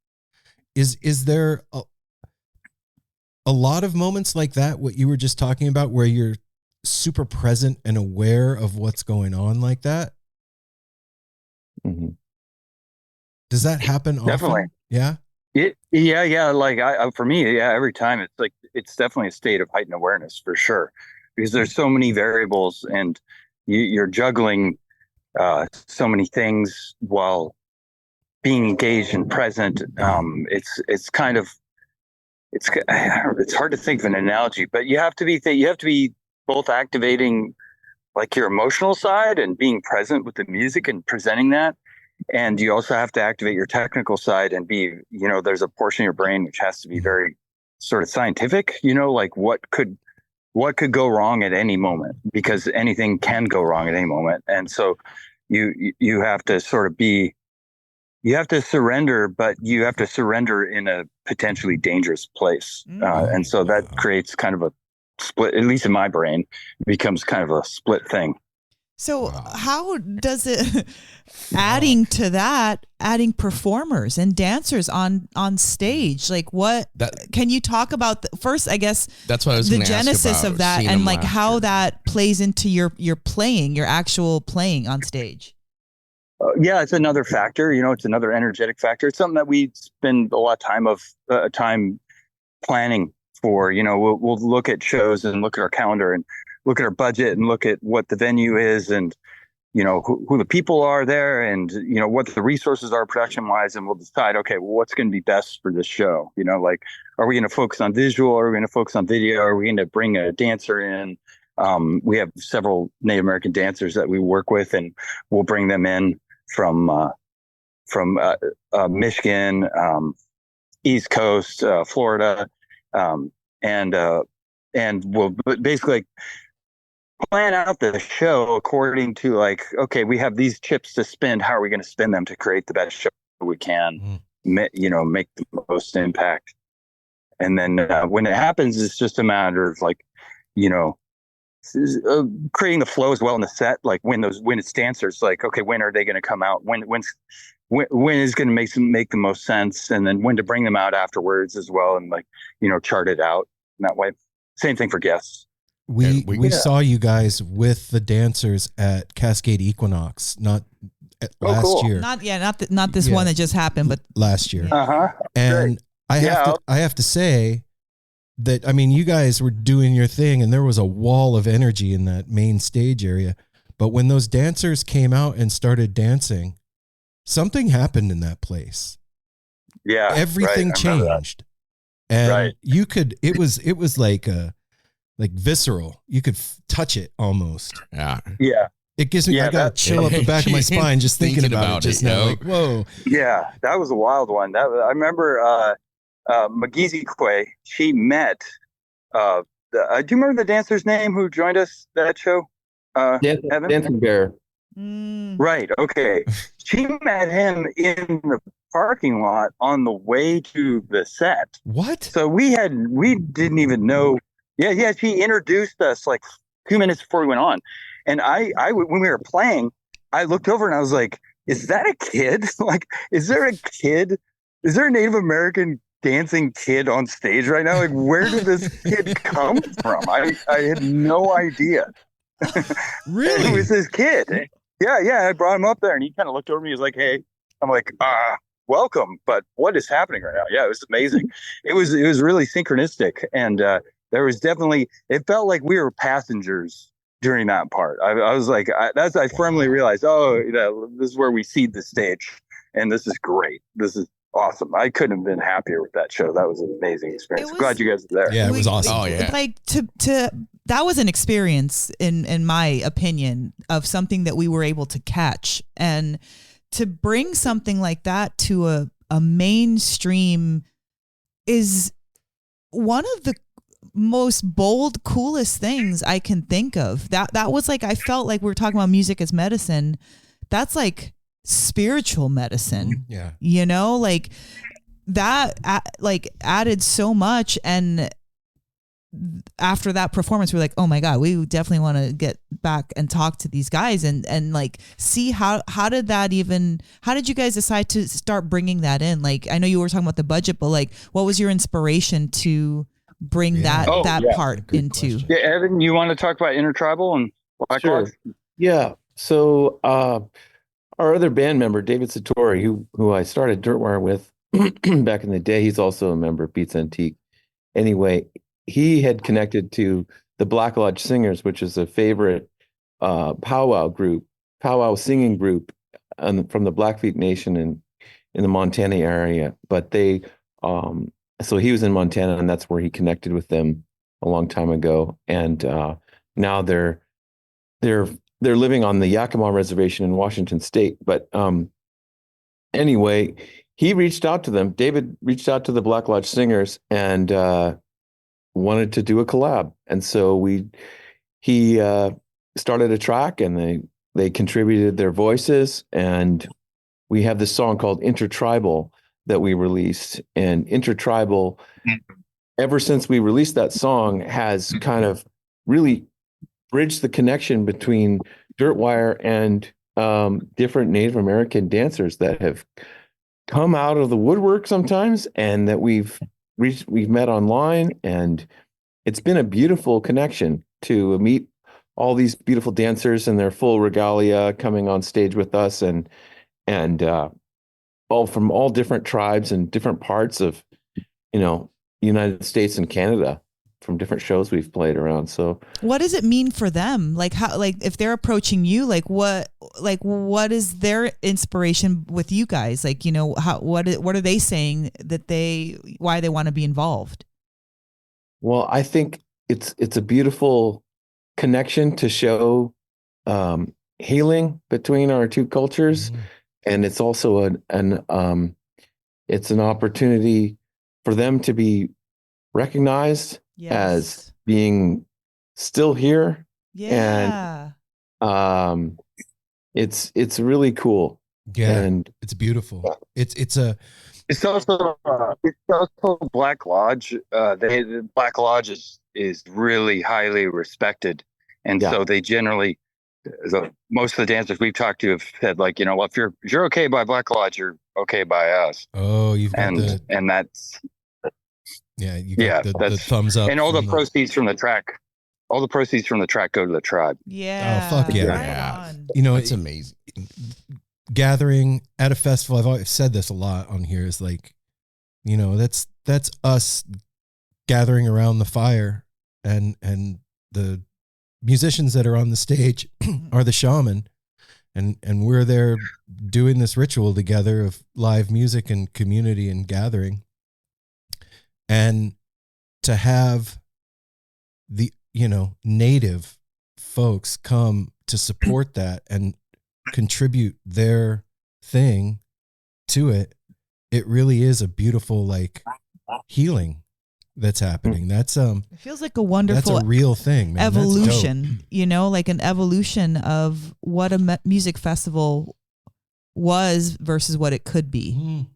Speaker 2: Is there a lot of moments like that, what you were just talking about, where you're super present and aware of what's going on like that?
Speaker 8: Mm-hmm.
Speaker 2: Does that happen often?
Speaker 9: Definitely.
Speaker 2: Yeah.
Speaker 9: Yeah. Like for me, every time it's like, it's definitely a state of heightened awareness for sure, because there's so many variables, and you're juggling so many things while being engaged and present. It's kind of, it's hard to think of an analogy, but you have to be both activating like your emotional side and being present with the music and presenting that. And you also have to activate your technical side and be, you know, there's a portion of your brain which has to be very sort of scientific, you know, like what could go wrong at any moment, because anything can go wrong at any moment. And so you have to sort of you have to surrender, but you have to surrender in a potentially dangerous place. And so that creates kind of a split, at least in my brain, it becomes kind of a split thing.
Speaker 3: So how does it, adding to that, adding performers and dancers on stage, like can you talk about first, I guess,
Speaker 4: that's what I was
Speaker 3: the genesis of that, and like how that plays into your playing, your actual playing on stage?
Speaker 9: Yeah, it's another factor. You know, it's another energetic factor. It's something that we spend a lot of time planning for. You know, we'll look at shows and look at our calendar and look at our budget and look at what the venue is, and who the people are there and, what the resources are production wise. And we'll decide, okay, well, what's going to be best for this show? Like, are we going to focus on visual? Are we going to focus on video? Are we going to bring a dancer in? We have several Native American dancers that we work with, and we'll bring them in from Michigan, East Coast, Florida, and we'll basically plan out the show according to like, okay, we have these chips to spend. How are we going to spend them to create the best show we can? Make the most impact. And then when it happens, it's just a matter of like, creating the flow as well in the set. Like when it's dancers, like, okay, when are they going to come out? When is going to make the most sense? And then when to bring them out afterwards as well. And like, chart it out in that way. Same thing for guests.
Speaker 2: We saw you guys with the dancers at Cascade Equinox, not last year.
Speaker 3: Not this one that just happened, but
Speaker 2: last year.
Speaker 9: And
Speaker 2: great. I have to say that, I mean, you guys were doing your thing and there was a wall of energy in that main stage area. But when those dancers came out and started dancing, something happened in that place.
Speaker 9: Yeah.
Speaker 2: Everything changed. And it was like visceral. You could touch it almost.
Speaker 4: Yeah.
Speaker 9: Yeah.
Speaker 2: It gives me, I got to chill up the back of my spine just thinking about it just now. Like, whoa.
Speaker 9: Yeah. That was a wild one. I remember, Magizikwe, she met, do you remember the dancer's name who joined us that show? Evan?
Speaker 8: Dancing Bear.
Speaker 9: Right. Okay. She met him in the parking lot on the way to the set.
Speaker 2: What?
Speaker 9: So we didn't even know. Yeah. She introduced us like 2 minutes before we went on. And I when we were playing, I looked over and I was like, is that a kid? Like, is there a kid? Is there a Native American dancing kid on stage right now? Like, where did this kid come from? I had no idea.
Speaker 2: Really?
Speaker 9: It was this kid. Yeah. I brought him up there and he kind of looked over me. He was like, hey, I'm like, welcome. But what is happening right now? Yeah, it was amazing. It was really synchronistic. And there was definitely, it felt like we were passengers during that part. I was like, I firmly realized, this is where we seed the stage. And this is great. This is awesome. I couldn't have been happier with that show. That was an amazing experience. Glad you guys were there.
Speaker 2: Yeah, it was awesome.
Speaker 4: Oh yeah.
Speaker 3: Like that was an experience in my opinion of something that we were able to catch, and to bring something like that to a mainstream is one of the most bold, coolest things I can think of. That was like, I felt like we were talking about music as medicine. That's like spiritual medicine.
Speaker 2: Yeah.
Speaker 3: Like that added so much. And after that performance, we're like, oh my God, we definitely want to get back and talk to these guys and like see how did you guys decide to start bringing that in? Like, I know you were talking about the budget, but like, what was your inspiration to bring that part into?
Speaker 2: Question.
Speaker 9: Yeah, Evan, you want to talk about Intertribal and Black Lodge?
Speaker 8: Yeah. So our other band member, David Satori, who I started Dirtwire with back in the day, he's also a member of Beats Antique. Anyway, he had connected to the Black Lodge Singers, which is a favorite powwow singing group from the Blackfeet Nation in the Montana area. But they, so he was in Montana, and that's where he connected with them a long time ago. And now they're living on the Yakima Reservation in Washington State. But anyway, he reached out to them. David reached out to the Black Lodge Singers and wanted to do a collab. And so he started a track, and they contributed their voices. And we have this song called Intertribal that we released. And Intertribal, ever since we released that song, has kind of really bridged the connection between Dirtwire and different Native American dancers that have come out of the woodwork sometimes, and that we've met online. And it's been a beautiful connection to meet all these beautiful dancers in their full regalia coming on stage with us, and all from all different tribes and different parts of, United States and Canada. from different shows we've played around. So
Speaker 3: what does it mean for them? Like how, like if they're approaching you, what is their inspiration with you guys? Like, you know, what are they saying why they want to be involved?
Speaker 8: Well, I think it's a beautiful connection to show healing between our two cultures, and it's also it's an opportunity for them to be recognized as being still here.
Speaker 3: Yeah.
Speaker 8: And it's really cool.
Speaker 2: Yeah,
Speaker 8: and
Speaker 2: it's beautiful. It's
Speaker 9: also Black Lodge. The Black Lodge is really highly respected, and so they generally, most of the dancers we've talked to have said, like, you know, well, if you're okay by Black Lodge, you're okay by us.
Speaker 2: Oh, you've got
Speaker 9: and that's
Speaker 2: you got the thumbs up,
Speaker 9: and all the proceeds from the track. All the proceeds from the track go to the tribe.
Speaker 3: Yeah.
Speaker 2: Oh, fuck yeah.
Speaker 4: Yeah.
Speaker 2: You know,
Speaker 4: it's amazing.
Speaker 2: Gathering at a festival, I've always said this a lot on here, is like, you know, that's us gathering around the fire, and the musicians that are on the stage are the shaman, and we're there doing this ritual together of live music and community and gathering. And to have the, you know, native folks come to support that and contribute their thing to it, it really is a beautiful, like, healing that's happening. That's
Speaker 3: it feels like a wonderful,
Speaker 2: that's a real thing, man.
Speaker 3: evolution, you know, like an evolution of what a music festival was versus what it could be.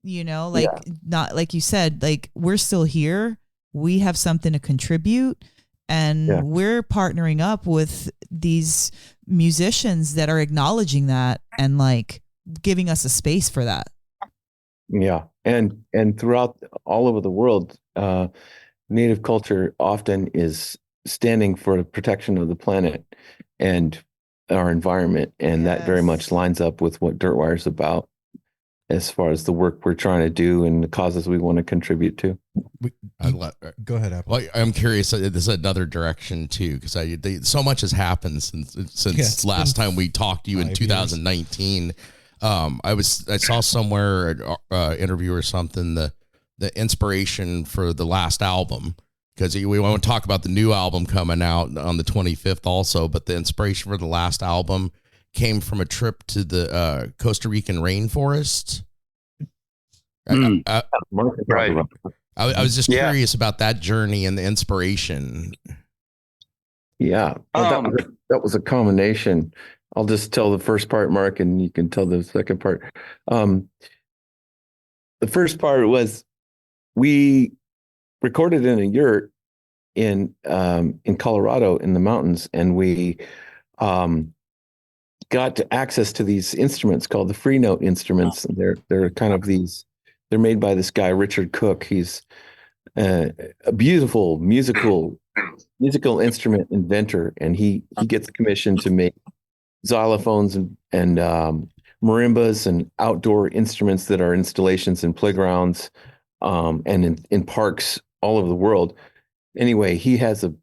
Speaker 3: You know, like, not like you said, like, we're still here. We have something to contribute, and we're partnering up with these musicians that are acknowledging that and, like, giving us a space for that.
Speaker 8: Yeah. And throughout all over the world, Native culture often is standing for the protection of the planet and our environment. And that very much lines up with what Dirtwire is about, as far as the work we're trying to do and the causes we want to contribute to.
Speaker 2: Go ahead, Apple.
Speaker 4: Well, I'm curious. This is another direction too, because so much has happened since last time we talked to you in 2019. I saw somewhere interview or something the inspiration for the last album, because we want to talk about the new album coming out on the 25th also, but the inspiration for the last album came from a trip to the Costa Rican rainforest.
Speaker 9: Right.
Speaker 4: I was just curious about that journey and the inspiration.
Speaker 8: Yeah, well, that was a combination. I'll just tell the first part, Mark, and you can tell the second part. The first part was we recorded in a yurt in Colorado in the mountains, and we got access to these instruments called the free note instruments. They're kind of these. They're made by this guy Richard Cook. He's a beautiful musical instrument inventor, and he gets commissioned to make xylophones and marimbas and outdoor instruments that are installations in playgrounds and in parks all over the world. Anyway, he has a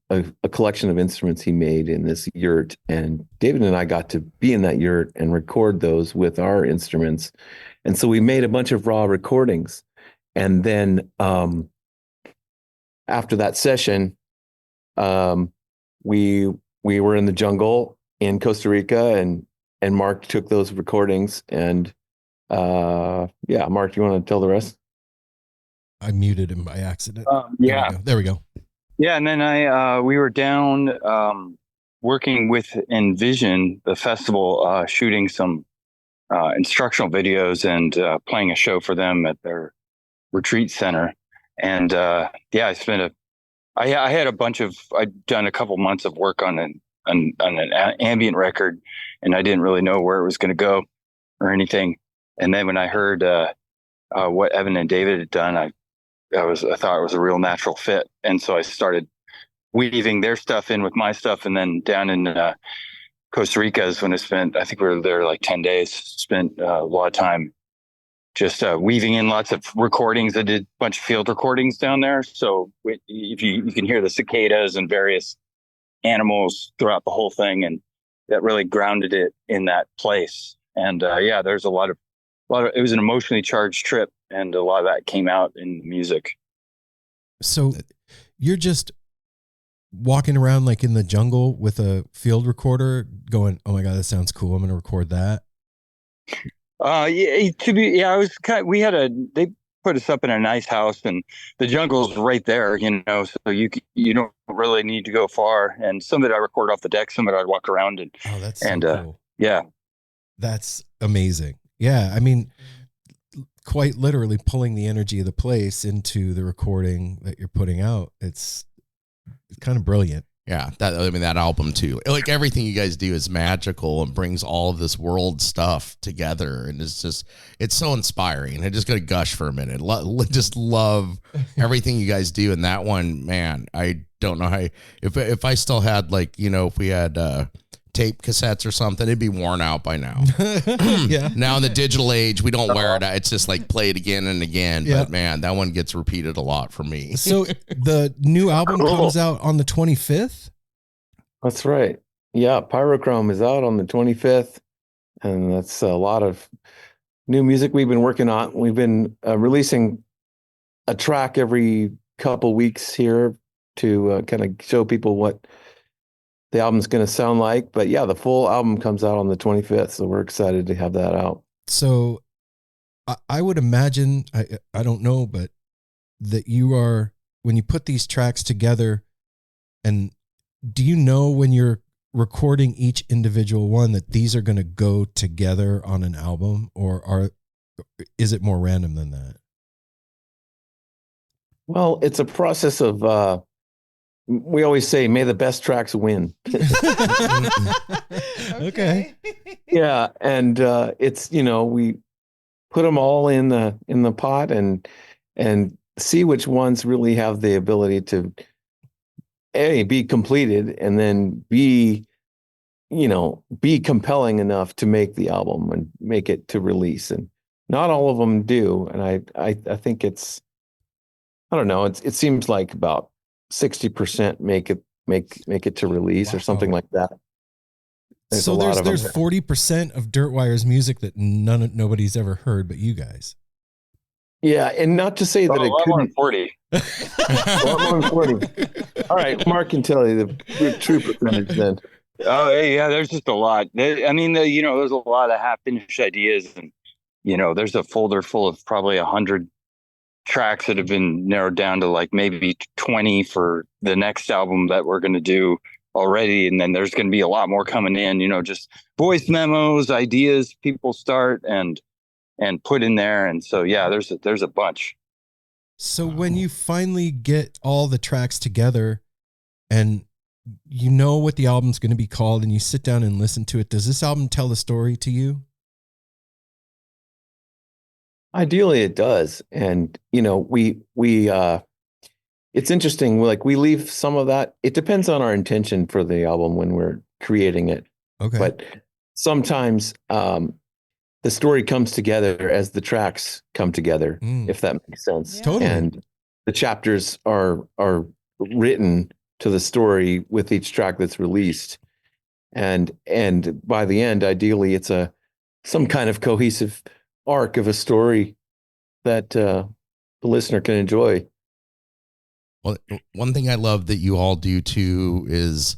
Speaker 8: collection of instruments he made in this yurt, and David and I got to be in that yurt and record those with our instruments. And so we made a bunch of raw recordings. And then after that session, we were in the jungle in Costa Rica, and Mark took those recordings. And Mark, do you want to tell the rest?
Speaker 2: I muted him by accident. There we go.
Speaker 9: Yeah, and then we were down working with Envision, the festival, shooting some instructional videos and playing a show for them at their retreat center. And I had I'd done a couple months of work on an ambient record, and I didn't really know where it was going to go or anything. And then when I heard what Evan and David had done, I thought it was a real natural fit. And so I started weaving their stuff in with my stuff. And then down in Costa Rica is when I think we were there like 10 days, spent a lot of time just weaving in lots of recordings. I did a bunch of field recordings down there. So if you can hear the cicadas and various animals throughout the whole thing, and that really grounded it in that place. And there's a lot of it was an emotionally charged trip, and a lot of that came out in music.
Speaker 2: So you're just walking around like in the jungle with a field recorder going, oh my God, that sounds cool. I'm going to record that.
Speaker 9: I was they put us up in a nice house, and the jungle's right there, so you don't really need to go far. And some of it I record off the deck, some of it I'd walk around and,
Speaker 2: oh, that's so cool.
Speaker 9: Yeah,
Speaker 2: that's amazing. Yeah. I mean, quite literally pulling the energy of the place into the recording that you're putting out. It's kind of brilliant.
Speaker 4: Yeah, that album too. Like everything you guys do is magical and brings all of this world stuff together, and it's so inspiring. I just got to gush for a minute. Just love everything you guys do, and that one, man, I don't know how. If I still had if we had tape cassettes or something, it'd be worn out by now. Yeah. Now in the digital age, we don't wear it out. It's just like play it again and again. Yeah. But man, that one gets repeated a lot for me.
Speaker 2: So the new album comes out on the 25th?
Speaker 8: That's right. Yeah, Pyrochrome is out on the 25th, and that's a lot of new music we've been working on. We've been releasing a track every couple weeks here to kind of show people what the album's going to sound like. But yeah, the full album comes out on the 25th, so we're excited to have that out.
Speaker 2: So I would imagine, I don't know, but that you are, when you put these tracks together, and do you know when you're recording each individual one that these are going to go together on an album, or is it more random than that?
Speaker 8: Well, it's a process of, we always say, may the best tracks win.
Speaker 2: Okay.
Speaker 8: Yeah. And it's, we put them all in the pot and see which ones really have the ability to A, be completed, and then B, be compelling enough to make the album and make it to release. And not all of them do. And I think it's, I don't know, it seems like about 60% make it to release. Wow. Or something like that.
Speaker 2: There's 40% of Dirtwire's music that nobody's ever heard but you guys.
Speaker 8: Yeah, and not to say that it couldn't.
Speaker 9: 40.
Speaker 8: A lot more than 40. All right, Mark can tell you the true percentage then.
Speaker 9: Oh yeah, there's just a lot. There's a lot of half-finished ideas, and there's a folder full of probably 100 tracks that have been narrowed down to like maybe 20 for the next album that we're going to do already. And then there's going to be a lot more coming in, just voice memos, ideas people start and put in there. And so, yeah, there's a bunch.
Speaker 2: So when you finally get all the tracks together and you know what the album's going to be called and you sit down and listen to it, does this album tell the story to you?
Speaker 8: Ideally it does. And, we it's interesting. Like we leave some of that. It depends on our intention for the album when we're creating it.
Speaker 2: Okay.
Speaker 8: But sometimes, the story comes together as the tracks come together, if that makes sense.
Speaker 2: Yeah. Totally.
Speaker 8: And the chapters are written to the story with each track that's released. And by the end, ideally it's some kind of cohesive arc of a story that the listener can enjoy.
Speaker 4: Well, one thing I love that you all do too is,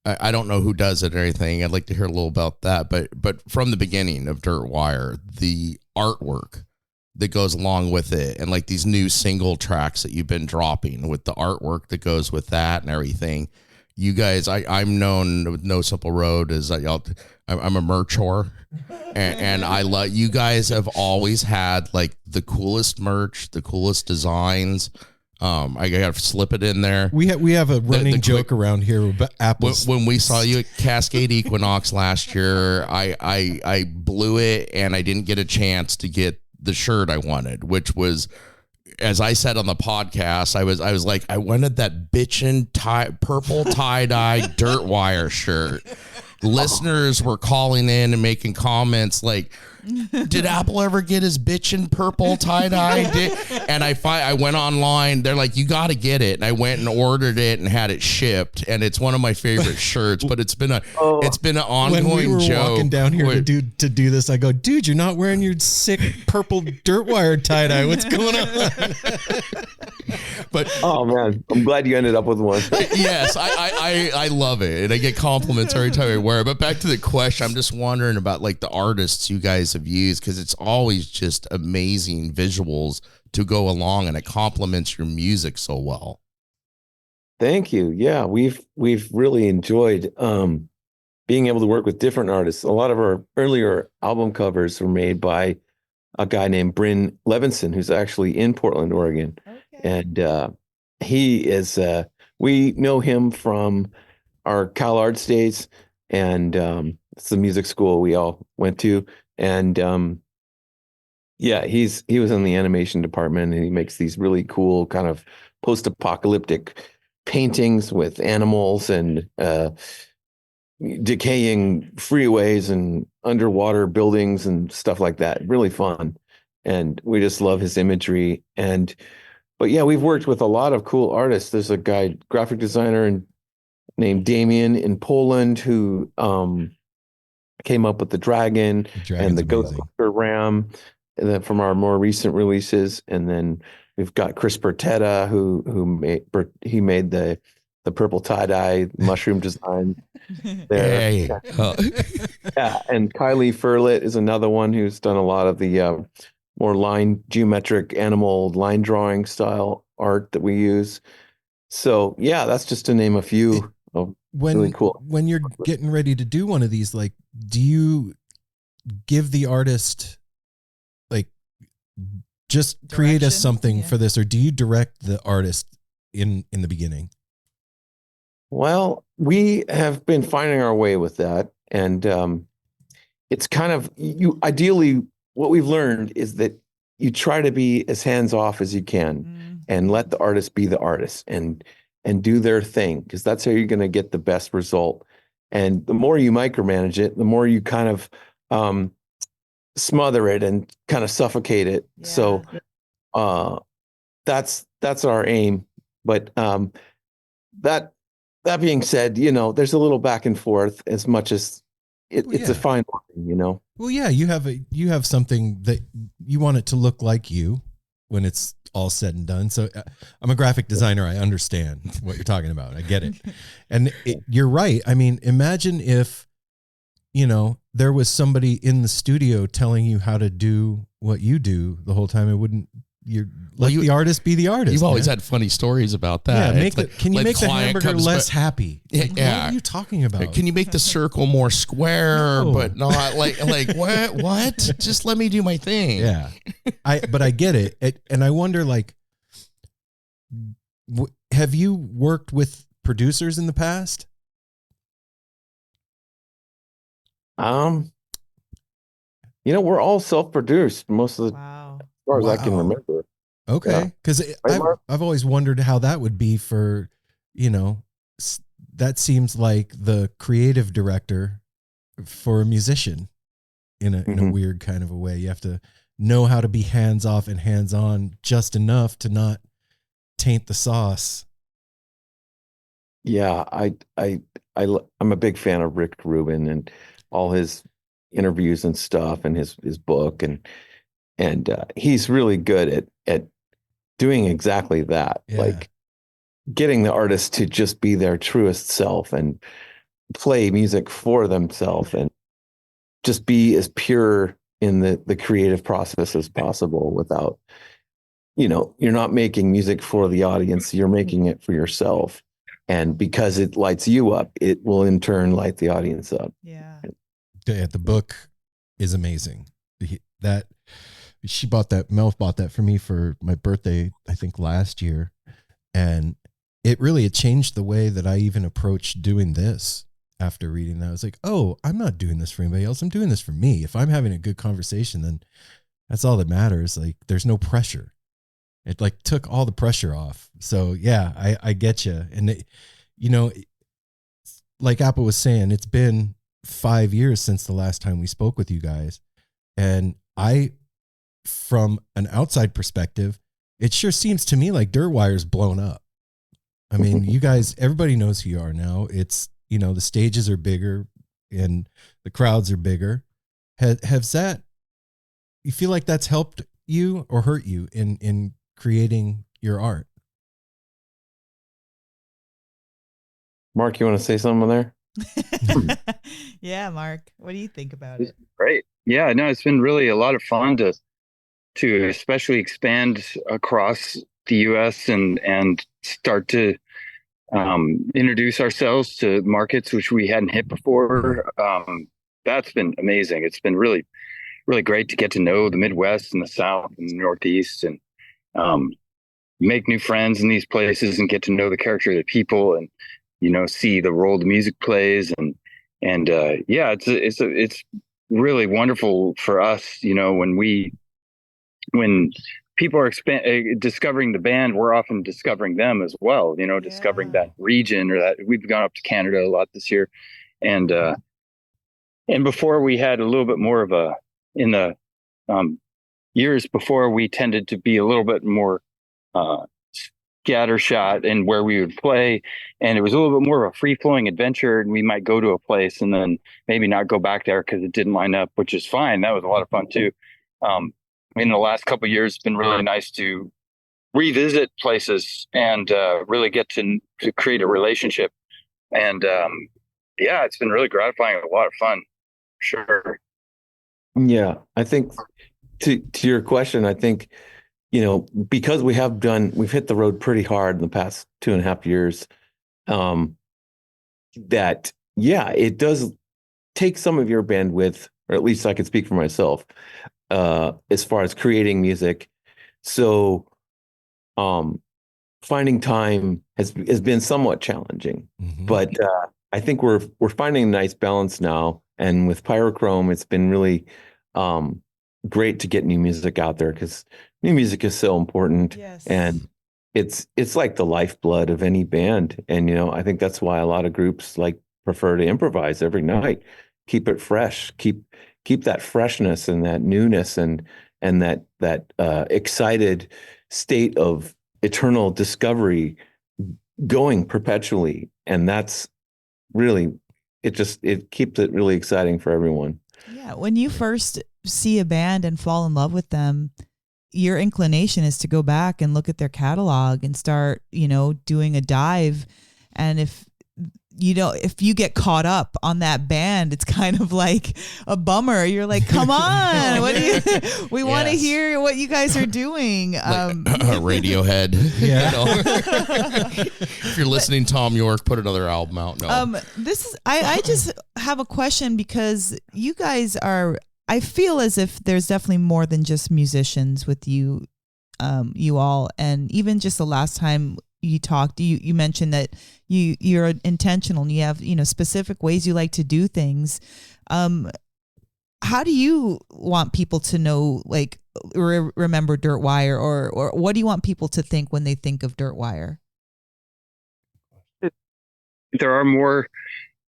Speaker 4: I don't know who does it or anything. I'd like to hear a little about that, but from the beginning of Dirtwire, the artwork that goes along with it, and like these new single tracks that you've been dropping with the artwork that goes with that and everything. You guys, I'm known with No Simple Road as I'm a merch whore, and I love you guys. Have always had like the coolest merch, the coolest designs. I got to slip it in there.
Speaker 2: We have a running joke around here about apples.
Speaker 4: When we saw you at Cascade Equinox last year, I blew it and I didn't get a chance to get the shirt I wanted, which was, as I said on the podcast, I was like, I wanted that bitchin' purple tie-dye Dirtwire shirt. listeners were calling in and making comments like, did Apple ever get his bitchin' purple tie-dye? And I went online. They're like, you got to get it. And I went and ordered it and had it shipped. And it's one of my favorite shirts. But it's been an ongoing joke.
Speaker 2: When we were walking down here to do this, I go, dude, you're not wearing your sick purple Dirtwire tie-dye. What's going on?
Speaker 8: But oh man, I'm glad you ended up with one.
Speaker 4: Yes, I love it, and I get compliments every time I wear it. But back to the question, I'm just wondering about like the artists you guys have used, because it's always just amazing visuals to go along, and it complements your music so well.
Speaker 8: Thank you. Yeah, we've really enjoyed being able to work with different artists. A lot of our earlier album covers were made by a guy named Bryn Levinson, who's actually in Portland, Oregon. Okay. And he is, we know him from our Cal Arts days, and it's the music school we all went to. And yeah, he was in the animation department, and he makes these really cool kind of post-apocalyptic paintings with animals and decaying freeways and underwater buildings and stuff like that. Really fun. And we just love his imagery. But yeah, we've worked with a lot of cool artists. There's a guy, graphic designer named Damien in Poland, who came up with the dragon and the Ghostbuster Ram from our more recent releases. And then we've got Chris Bertetta, who made the purple tie-dye mushroom design there.
Speaker 4: Hey.
Speaker 8: Yeah, and Kylie Furlet is another one who's done a lot of the more geometric animal line drawing style art that we use. So yeah, that's just to name a few. Really cool.
Speaker 2: When you're getting ready to do one of these, like, do you give the artist like just create us something for this, or do you direct the artist in the beginning?
Speaker 8: Well, we have been finding our way with that, and it's kind of ideally what we've learned is that you try to be as hands off as you can and let the artist be the artist and do their thing, because that's how you're going to get the best result. And the more you micromanage it, the more you kind of smother it and kind of suffocate it. Yeah. So that's our aim. But that being said, there's a little back and forth as much as it's a fine line,
Speaker 2: Well, yeah, you have something that you want it to look like you when it's all said and done. So I'm a graphic designer. I understand what you're talking about. I get it. And you're right. I mean, imagine if, there was somebody in the studio telling you how to do what you do the whole time. It wouldn't, let the artist be the artist.
Speaker 4: You've always had funny stories about that.
Speaker 2: Yeah, can you make the hamburger less happy?
Speaker 4: Yeah,
Speaker 2: what are you talking about?
Speaker 4: Can you make the circle more square, but not like what? Just let me do my thing.
Speaker 2: Yeah, but I get it. And I wonder, like, have you worked with producers in the past?
Speaker 8: We're all self-produced most of the as far as I can remember.
Speaker 2: Okay, because I've always wondered how that would be for, that seems like the creative director for a musician in a weird kind of a way. You have to know how to be hands off and hands on just enough to not taint the sauce.
Speaker 8: Yeah, I'm a big fan of Rick Rubin and all his interviews and stuff, and his book, and he's really good at doing exactly that, like getting the artist to just be their truest self and play music for themselves and just be as pure in the creative process as possible without, you're not making music for the audience, you're making it for yourself. And because it lights you up, it will in turn light the audience up.
Speaker 3: Yeah.
Speaker 2: The book is amazing. Mel bought that for me for my birthday, I think last year. And it changed the way that I even approached doing this after reading that. I was like, oh, I'm not doing this for anybody else. I'm doing this for me. If I'm having a good conversation, then that's all that matters. Like, there's no pressure. It like took all the pressure off. So yeah, I get you. And like Apple was saying, it's been 5 years since the last time we spoke with you guys. And from an outside perspective, it sure seems to me like Dirtwire's blown up. I mean, you guys, everybody knows who you are now. It's, the stages are bigger and the crowds are bigger. You feel like that's helped you or hurt you in creating your art?
Speaker 8: Mark, you want to say something there?
Speaker 3: Yeah, Mark, what do you think about it?
Speaker 9: Great. Yeah, no, it's been really a lot of fun to especially expand across the U.S. and start to introduce ourselves to markets which we hadn't hit before. That's been amazing. It's been really, really great to get to know the Midwest and the South and the Northeast, and make new friends in these places and get to know the character of the people, and see the role the music plays, and yeah, it's really wonderful for us. When people are discovering the band, we're often discovering them as well. Discovering that region, or that we've gone up to Canada a lot this year, and before we had a little bit more of in the years before, we tended to be a little bit more scattershot in where we would play, and it was a little bit more of a free-flowing adventure, and we might go to a place and then maybe not go back there because it didn't line up, which is fine. That was a lot of fun too. In the last couple of years, it's been really nice to revisit places and really get to create a relationship, and yeah, it's been really gratifying, a lot of fun, sure.
Speaker 8: Yeah, I think to your question, I think because we've hit the road pretty hard in the past 2.5 years, that, yeah, it does take some of your bandwidth, or at least I can speak for myself, as far as creating music. So finding time has been somewhat challenging, but I think we're finding a nice balance now. And with Pyrochrome, it's been really great to get new music out there, because new music is so important.
Speaker 3: Yes.
Speaker 8: And it's like the lifeblood of any band. And I think that's why a lot of groups prefer to improvise every night, keep it fresh, keep that freshness and that newness and that excited state of eternal discovery going perpetually. And that's really, it keeps it really exciting for everyone.
Speaker 3: Yeah, when you first see a band and fall in love with them, your inclination is to go back and look at their catalog and start, doing a dive. And if you get caught up on that band, it's kind of like a bummer. You're like, come on, we want to hear what you guys are doing.
Speaker 4: Radiohead.
Speaker 2: Yeah.
Speaker 4: If you're listening, Tom York, put another album out. No.
Speaker 3: I just have a question, because you guys are, I feel as if there's definitely more than just musicians with you, you all. And even just the last time you talked, you mentioned that you're intentional and you have, specific ways you like to do things. How do you want people to know, remember Dirtwire, or what do you want people to think when they think of Dirtwire?
Speaker 9: There are more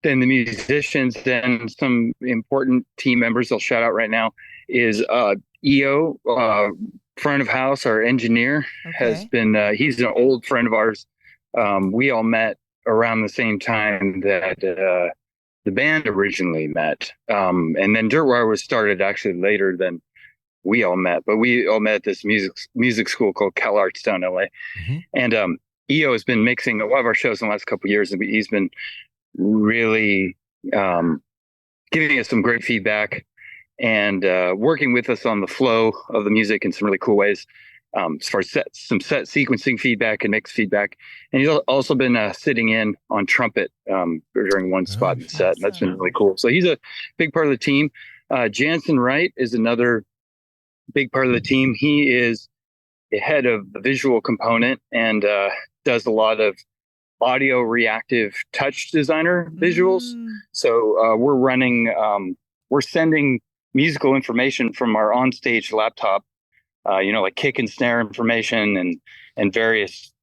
Speaker 9: than the musicians, and some important team members I'll shout out right now is EO, front of house, our engineer, has been, he's an old friend of ours. We all met around the same time that the band originally met. And then Dirtwire was started actually later than we all met, but we all met at this music school called Cal Arts down LA. And EO has been mixing a lot of our shows in the last couple of years, and he's been really giving us some great feedback and working with us on the flow of the music in some really cool ways, as far as some set sequencing feedback and mix feedback. And he's also been sitting in on trumpet during one spot in the set, and that's been really cool. So he's a big part of the team. Jansen Wright is another big part of the team. He is the head of the visual component and does a lot of audio reactive touch designer visuals. So we're sending musical information from our onstage laptop, like kick and snare information and various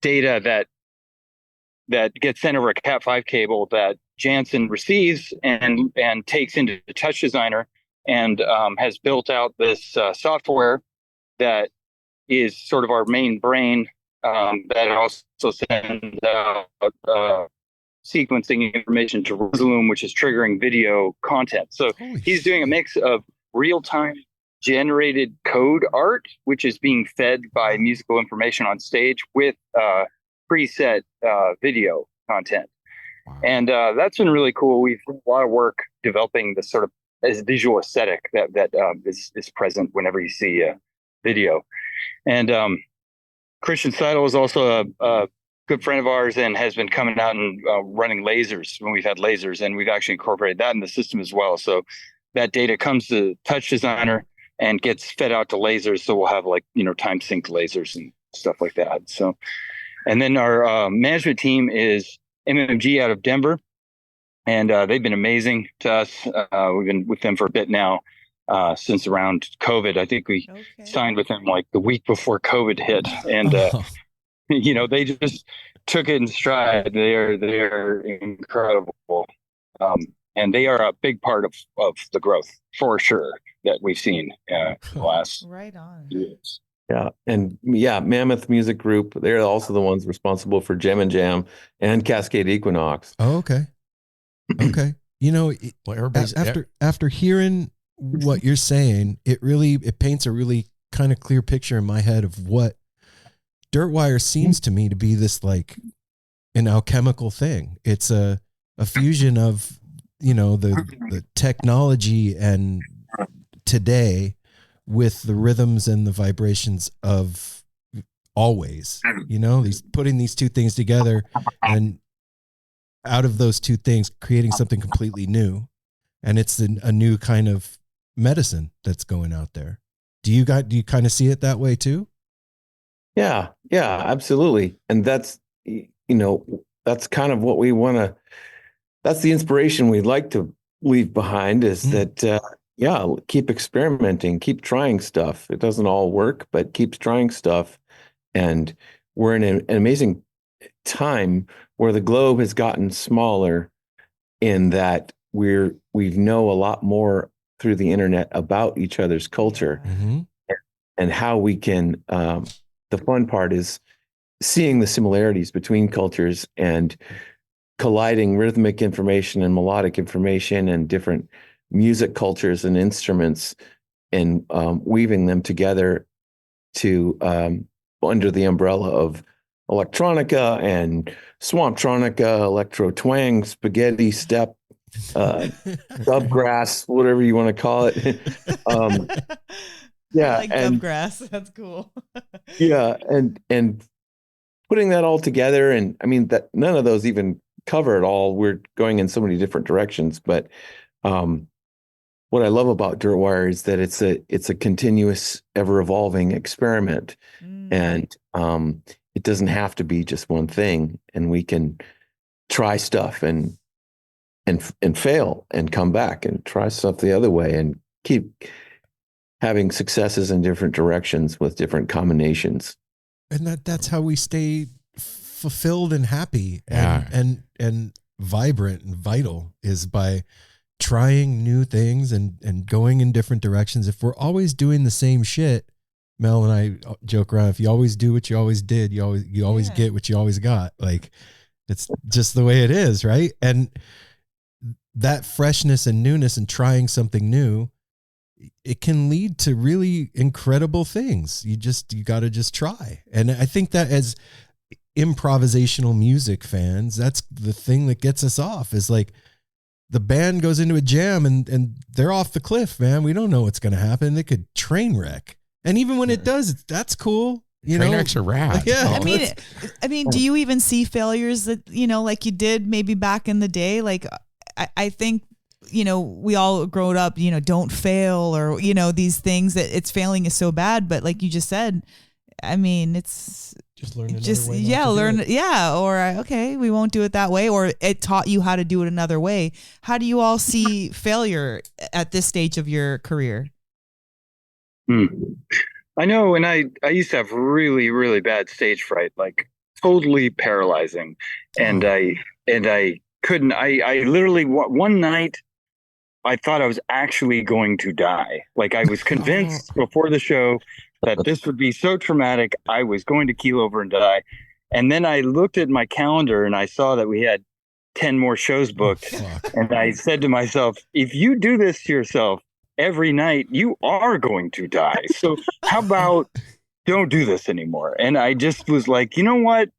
Speaker 9: data that that gets sent over a Cat5 cable that Jansen receives and takes into the Touch Designer, and has built out this software that is sort of our main brain, that also sends out sequencing information to Resolum, which is triggering video content. So he's doing a mix of real-time generated code art, which is being fed by musical information on stage, with preset video content. Wow. And that's been really cool. We've done a lot of work developing this sort of as visual aesthetic that is present whenever you see a video. And Christian Seidel is also a good friend of ours and has been coming out and running lasers when we've had lasers, and we've actually incorporated that in the system as well. So that data comes to Touch Designer and gets fed out to lasers. So we'll have time synced lasers and stuff like that. So, and then our management team is MMG out of Denver, and they've been amazing to us. We've been with them for a bit now, since around COVID. I think we signed with them like the week before COVID hit, and they just took it in stride. They're incredible, and they are a big part of the growth for sure that we've seen in the last years.
Speaker 8: Yeah. And Mammoth Music Group, they're also the ones responsible for Gem and Jam and Cascade Equinox.
Speaker 2: Oh, okay. Okay. After hearing what you're saying, it paints a really kind of clear picture in my head of what Dirtwire seems to me to be, this like an alchemical thing. It's a fusion of, the technology and today with the rhythms and the vibrations of always, putting these two things together, and out of those two things creating something completely new. And it's a new kind of medicine that's going out there. Do you kind of see it that way too?
Speaker 8: Yeah, absolutely. And that's kind of what we want to, that's the inspiration we'd like to leave behind, is that, keep experimenting, keep trying stuff. It doesn't all work, but keep trying stuff. And we're in an amazing time where the globe has gotten smaller, in that we know a lot more through the internet about each other's culture, and how we can, the fun part is seeing the similarities between cultures and colliding rhythmic information and melodic information and different music cultures and instruments, and weaving them together to under the umbrella of electronica and Swamptronica, electro twang, spaghetti step, dubgrass, whatever you want to call it.
Speaker 3: I like dubgrass. That's cool.
Speaker 8: And putting that all together, and I mean that none of those even cover it all. We're going in so many different directions, but what I love about Dirtwire is that it's a continuous, ever evolving experiment, and it doesn't have to be just one thing, and we can try stuff and fail and come back and try stuff the other way and keep having successes in different directions with different combinations.
Speaker 2: And that's how we stay fulfilled and happy and vibrant and vital, is by trying new things and going in different directions. If we're always doing the same shit, Mel and I joke around, if you always do what you always did, you always get what you always got. Like, it's just the way it is, right? And that freshness and newness and trying something new, it can lead to really incredible things. You got to just try. And I think that as improvisational music fans, that's the thing that gets us off, is like the band goes into a jam and they're off the cliff, man. We don't know what's going to happen. They could train wreck. And even when it does, that's cool.
Speaker 1: Train wrecks are rad.
Speaker 3: Yeah. I mean, do you even see failures that, like you did maybe back in the day? Like, I think, we all grown up, don't fail, or, these things that it's failing is so bad. But like you just said, I mean, it's
Speaker 2: just learn another way.
Speaker 3: Okay, we won't do it that way. Or it taught you how to do it another way. How do you all see failure at this stage of your career?
Speaker 9: I know, and I used to have really, really bad stage fright, like totally paralyzing. And I couldn't, I literally, one night, I thought I was actually going to die. Like I was convinced before the show that this would be so traumatic. I was going to keel over and die. And then I looked at my calendar and I saw that we had 10 more shows booked. And I said to myself, if you do this to yourself every night, you are going to die. So how about don't do this anymore? And I just was like, you know what?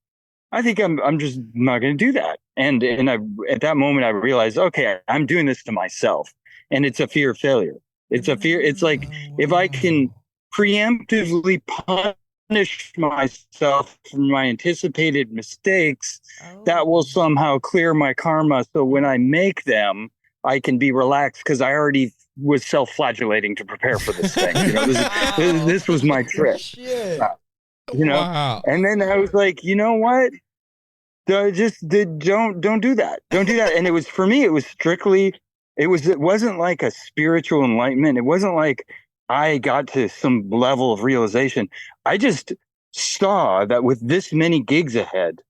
Speaker 9: I think I'm just not going to do that. And I, at that moment, I realized, okay, I'm doing this to myself. And it's a fear of failure. It's a fear. It's like, if I can preemptively punish myself for my anticipated mistakes, that will somehow clear my karma. So when I make them, I can be relaxed because I already was self-flagellating to prepare for this thing. You know, this was my trick. You know, and then I was like, you know what? Don't do that. Don't do that. And it was, for me, it was strictly, it wasn't like a spiritual enlightenment. It wasn't like I got to some level of realization. I just saw that with this many gigs ahead,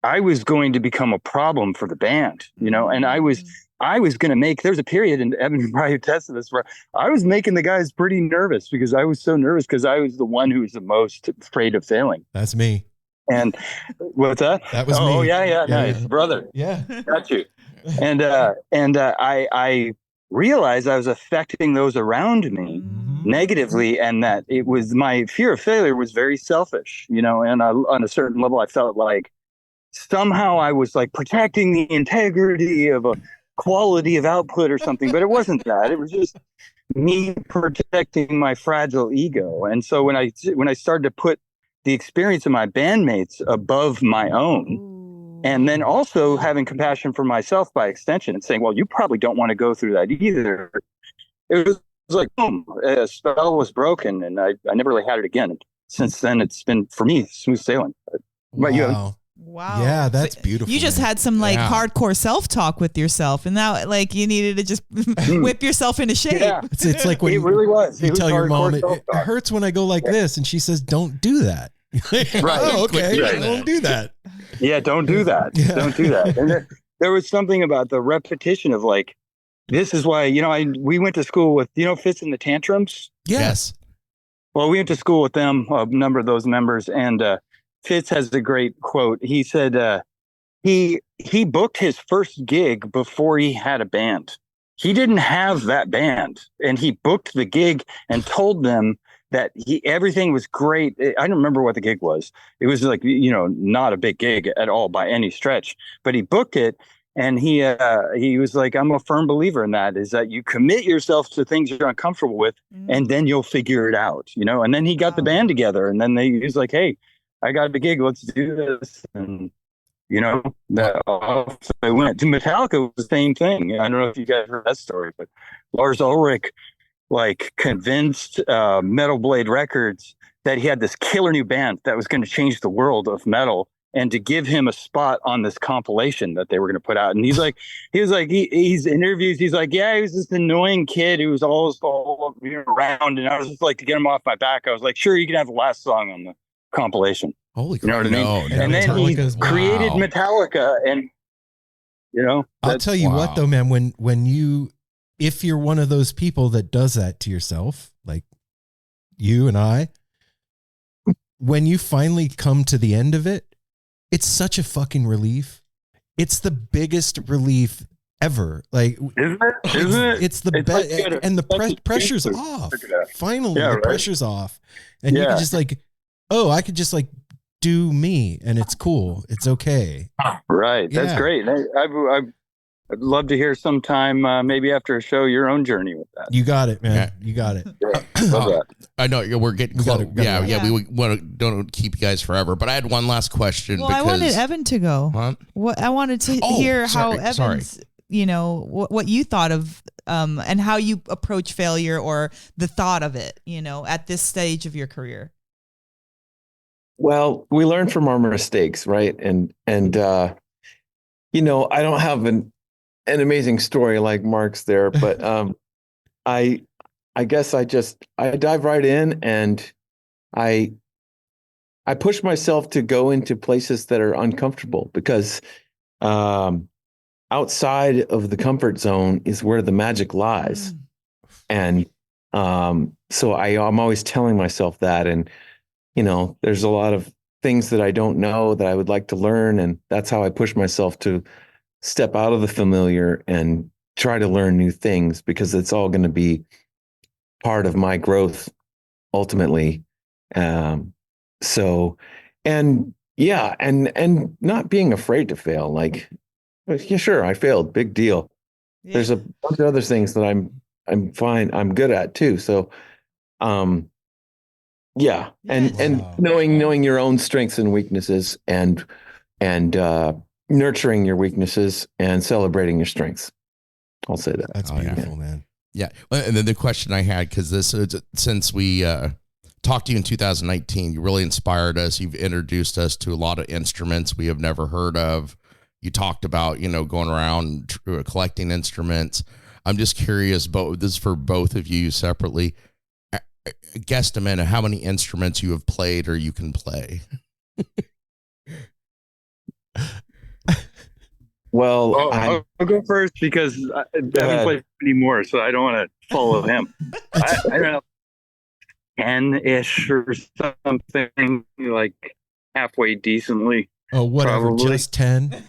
Speaker 9: I was going to become a problem for the band, you know, and I was going to make, there's a period, and Evan probably tested this, where I was making the guys pretty nervous because I was so nervous because I was the one who was the most afraid of failing.
Speaker 2: That's me.
Speaker 9: And what's that?
Speaker 2: That was me.
Speaker 9: Oh, yeah, nice.
Speaker 2: Yeah.
Speaker 9: Brother.
Speaker 2: Yeah.
Speaker 9: Got you. And I realized I was affecting those around me negatively, and that it was, my fear of failure was very selfish, you know, and on a certain level, I felt like somehow I was like protecting the integrity of a quality of output or something, but it wasn't that. It was just me protecting my fragile ego. And so when I started to put the experience of my bandmates above my own, and then also having compassion for myself by extension and saying, well, you probably don't want to go through that either. It was like, boom, a spell was broken, and I never really had it again. Since then, it's been, for me, smooth sailing. But
Speaker 3: Wow.
Speaker 2: Yeah, that's beautiful.
Speaker 3: You just had some like hardcore self-talk with yourself, and now like you needed to just whip yourself into shape.
Speaker 9: Yeah.
Speaker 2: It's like when
Speaker 9: it really was.
Speaker 2: You tell your mom, it
Speaker 9: self-talk.
Speaker 2: hurts when I go like this, and she says, don't do that.
Speaker 9: Right.
Speaker 2: Oh, okay.
Speaker 9: Right.
Speaker 2: I won't do that.
Speaker 9: Yeah, don't do that.
Speaker 2: Yeah.
Speaker 9: Don't do that. And there was something about the repetition of like, this is why, you know, we went to school with, you know, Fitz and the Tantrums.
Speaker 2: Yes.
Speaker 9: Well, we went to school with them, a number of those members, and Fitz has a great quote. He said he booked his first gig before he had a band. He didn't have that band, and he booked the gig and told them that everything was great. I don't remember what the gig was. It was like, you know, not a big gig at all by any stretch, but he booked it. And he was like, I'm a firm believer in that, is that you commit yourself to things you're uncomfortable with, and then you'll figure it out, you know? And then he got the band together, and then he was like, hey, I got the gig, let's do this. And, you know, I went to Metallica, was the same thing. I don't know if you guys heard that story, but Lars Ulrich like convinced Metal Blade Records that he had this killer new band that was going to change the world of metal, and to give him a spot on this compilation that they were going to put out. And he's interviews. He's like, yeah, he was this annoying kid who was always all around. And I was just like, to get him off my back, I was like, sure, you can have the last song on the compilation.
Speaker 2: Holy
Speaker 9: crap. You know what I mean?
Speaker 2: No,
Speaker 9: and then he created Metallica, and, you know.
Speaker 2: I'll tell you what though, man, if you're one of those people that does that to yourself, like you and I, when you finally come to the end of it, it's such a fucking relief. It's the biggest relief ever. Like,
Speaker 9: isn't it?
Speaker 2: It's the best, like, and the pressure's off. Finally, the pressure's off, and you can just like, I could just like do me, and it's cool. It's okay.
Speaker 9: Right. That's great. I'd love to hear sometime, maybe after a show, your own journey with that.
Speaker 2: You got it, man. Yeah. You got it.
Speaker 4: Love that. I know we're getting close. Yeah. We don't keep you guys forever, but I had one last question.
Speaker 3: Well, I wanted Evan to go. What I wanted to hear how Evan's, you know, what you thought of, and how you approach failure or the thought of it, you know, at this stage of your career.
Speaker 8: Well, we learn from our mistakes, right? And you know, I don't have an amazing story like Mark's there, but I guess I dive right in, and I I push myself to go into places that are uncomfortable because outside of the comfort zone is where the magic lies. And so I'm always telling myself that. And, there's a lot of things that I don't know that I would like to learn. And that's how I push myself to step out of the familiar and try to learn new things, because it's all going to be part of my growth ultimately. So, and yeah, and not being afraid to fail. Like, yeah, sure, I failed, big deal.
Speaker 3: Yeah.
Speaker 8: There's a bunch of other things that I'm fine, I'm good at too. So, yeah, and knowing your own strengths and weaknesses, and nurturing your weaknesses and celebrating your strengths. I'll say that.
Speaker 2: That's beautiful, man.
Speaker 4: Yeah. And then the question I had, because since we talked to you in 2019, you really inspired us. You've introduced us to a lot of instruments we have never heard of. You talked about, going around collecting instruments. I'm just curious, but this is for both of you separately. Guesstimate how many instruments you have played or you can play.
Speaker 8: Well,
Speaker 9: I'll go first because I haven't played anymore, so I don't want to follow him. I don't know, 10-ish or something, like halfway decently.
Speaker 2: Oh, whatever,
Speaker 9: Probably.
Speaker 2: just 10.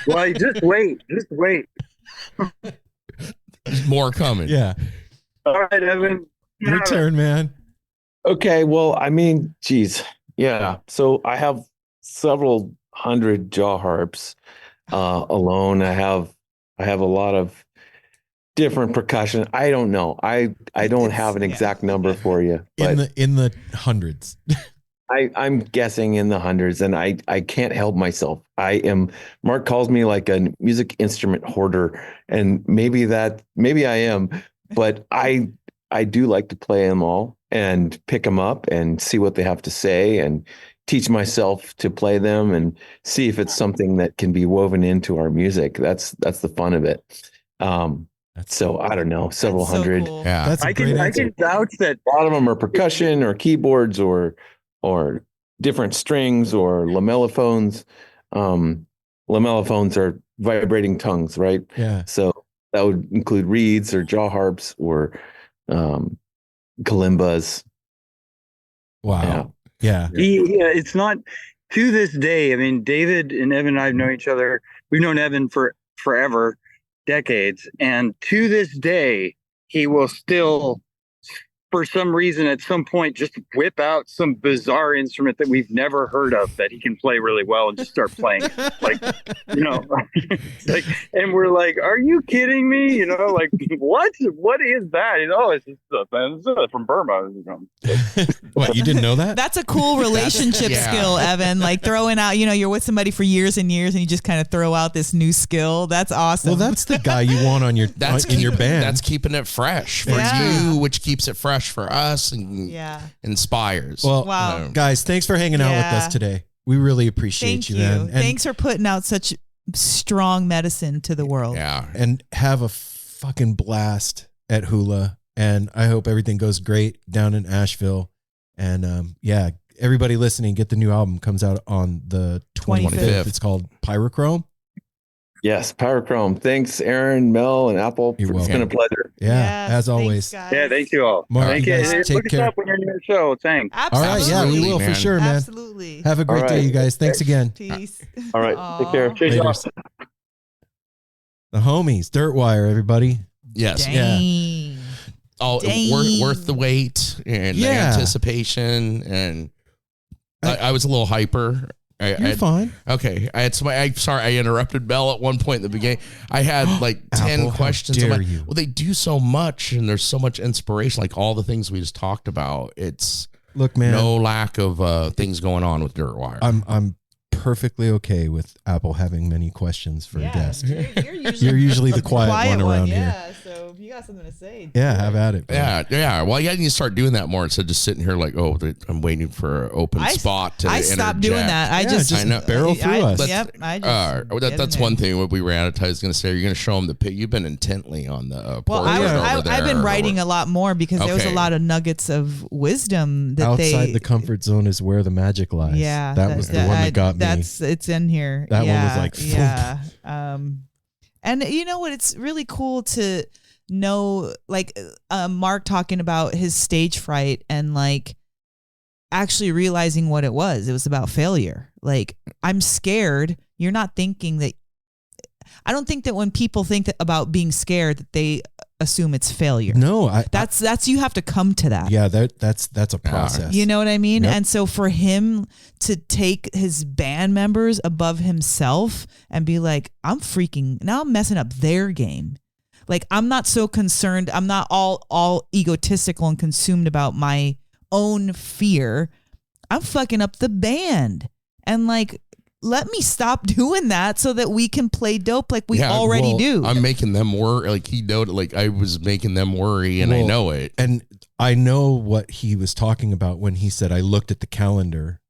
Speaker 9: Well, just wait.
Speaker 4: There's more coming.
Speaker 2: Yeah.
Speaker 9: All right, Evan.
Speaker 2: Your turn, man.
Speaker 8: Okay, well, I mean, geez, yeah. So I have several hundred jaw harps alone. I have a lot of different percussion. I don't know. I don't have an exact number for you. But
Speaker 2: In the hundreds.
Speaker 8: I'm guessing in the hundreds, and I can't help myself. Mark calls me like a music instrument hoarder, and maybe I am, but I do like to play them all and pick them up and see what they have to say and teach myself to play them and see if it's something that can be woven into our music. That's the fun of it. So I don't know, several hundred.
Speaker 3: Cool.
Speaker 4: Yeah.
Speaker 2: That's a great
Speaker 9: I
Speaker 2: answer.
Speaker 9: can vouch that
Speaker 8: A lot of them are percussion or keyboards or different strings or lamellophones. Lamellophones are vibrating tongues, right?
Speaker 2: Yeah.
Speaker 8: So that would include reeds or jaw harps or kalimbas.
Speaker 2: Wow. Yeah.
Speaker 9: it's not to this day. I mean, David and Evan and I have known each other. We've known Evan for forever, decades. And to this day, he will still, for some reason, at some point, just whip out some bizarre instrument that we've never heard of that he can play really well and just start playing. And we're like, are you kidding me? What is that? It's just from Burma.
Speaker 2: What, you didn't know that?
Speaker 3: That's a cool relationship skill, Evan. Like throwing out, you're with somebody for years and years and you just kind of throw out this new skill. That's awesome.
Speaker 2: Well, that's the guy you want on your your band.
Speaker 4: That's keeping it fresh for you, which keeps it fresh for us and inspires.
Speaker 2: Well,
Speaker 3: wow.
Speaker 2: Guys, thanks for hanging out with us today. We really appreciate you, man. And
Speaker 3: thanks for putting out such strong medicine to the world.
Speaker 4: Yeah.
Speaker 2: And have a fucking blast at Hula. And I hope everything goes great down in Asheville. And everybody listening, get the new album. Comes out on the 25th. It's called Pyrochrome.
Speaker 8: Yes, Pyrochrome. Thanks, Aaron, Mel, and Apple. It's been a pleasure.
Speaker 2: Yeah, as always.
Speaker 9: Thank you all.
Speaker 2: Mark,
Speaker 9: thank you.
Speaker 2: guys, take
Speaker 9: Look us
Speaker 2: care.
Speaker 9: up when you're near the show. Thanks.
Speaker 3: Absolutely.
Speaker 2: All right, yeah, we will for sure, man.
Speaker 3: Absolutely.
Speaker 2: Have a great day, you guys. Thanks again.
Speaker 3: Peace.
Speaker 8: All right, take care.
Speaker 2: Laters. The homies, Dirtwire, everybody.
Speaker 4: Yes.
Speaker 3: Dang.
Speaker 2: Yeah.
Speaker 4: Worth the wait and the anticipation. And I was a little hyper.
Speaker 2: You're fine.
Speaker 4: Okay. I'm sorry I interrupted Bell at one point in the beginning. I had like 10
Speaker 2: Apple,
Speaker 4: questions.
Speaker 2: how dare you.
Speaker 4: Well, they do so much and there's so much inspiration, like all the things we just talked about. It's
Speaker 2: Look, man,
Speaker 4: no lack of things going on with Dirtwire.
Speaker 2: I'm perfectly okay with Apple having many questions for a guest.
Speaker 3: You're
Speaker 2: You're usually the quiet one around here.
Speaker 3: So if you got something to say.
Speaker 2: Yeah, have at it. Bro.
Speaker 4: Yeah. Well, you need to start doing that more instead of just sitting here like, oh, I'm waiting for an open spot to
Speaker 3: I stopped doing that. I just
Speaker 2: barrel through us.
Speaker 3: Yep.
Speaker 4: That's one thing. What we ran out of time is going to say. You're going to show them the pit. You've been intently on the.
Speaker 3: Well, I've been writing a lot more because there was a lot of nuggets of wisdom that
Speaker 2: outside the comfort zone is where the magic lies.
Speaker 3: Yeah,
Speaker 2: that was the one that got me.
Speaker 3: It's in here.
Speaker 2: That one was like,
Speaker 3: yeah. And you know what? It's really cool to know, like Mark talking about his stage fright and like actually realizing what it was. It was about failure. Like, I'm scared. You're not thinking that. I don't think that when people think about being scared that they assume it's failure.
Speaker 2: No,
Speaker 3: that's you have to come to that.
Speaker 2: Yeah, that's a process.
Speaker 3: You know what I mean?
Speaker 2: Yep.
Speaker 3: And so for him to take his band members above himself and be like, I'm messing up their game. Like, I'm not so concerned. I'm not all egotistical and consumed about my own fear. I'm fucking up the band. And like, let me stop doing that so that we can play dope like we already do.
Speaker 4: I'm making them worry. Like he noted, like I was making them worry, and I know it.
Speaker 2: And I know what he was talking about when he said, I looked at the calendar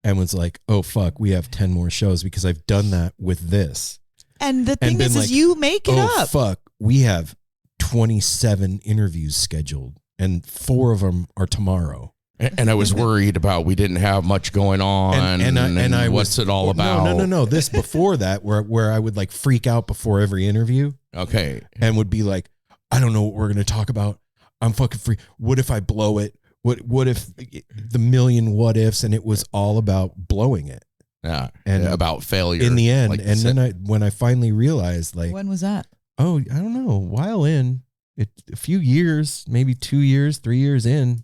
Speaker 2: and was like, oh, fuck, we have 10 more shows because I've done that with this.
Speaker 3: And the thing is you make it up.
Speaker 2: Oh, fuck, we have 27 interviews scheduled and 4 of them are tomorrow.
Speaker 4: And I was worried about we didn't have much going on, and I what's it all about?
Speaker 2: No. This before that, where I would like freak out before every interview.
Speaker 4: Okay,
Speaker 2: and would be like, I don't know what we're gonna talk about. I'm fucking free. What if I blow it? What if the million what ifs? And it was all about blowing it.
Speaker 4: Yeah, and about failure
Speaker 2: in the end. Like, and then when I finally realized, like,
Speaker 3: when was that?
Speaker 2: Oh, I don't know. A while in it, a few years, maybe 2 years, 3 years in.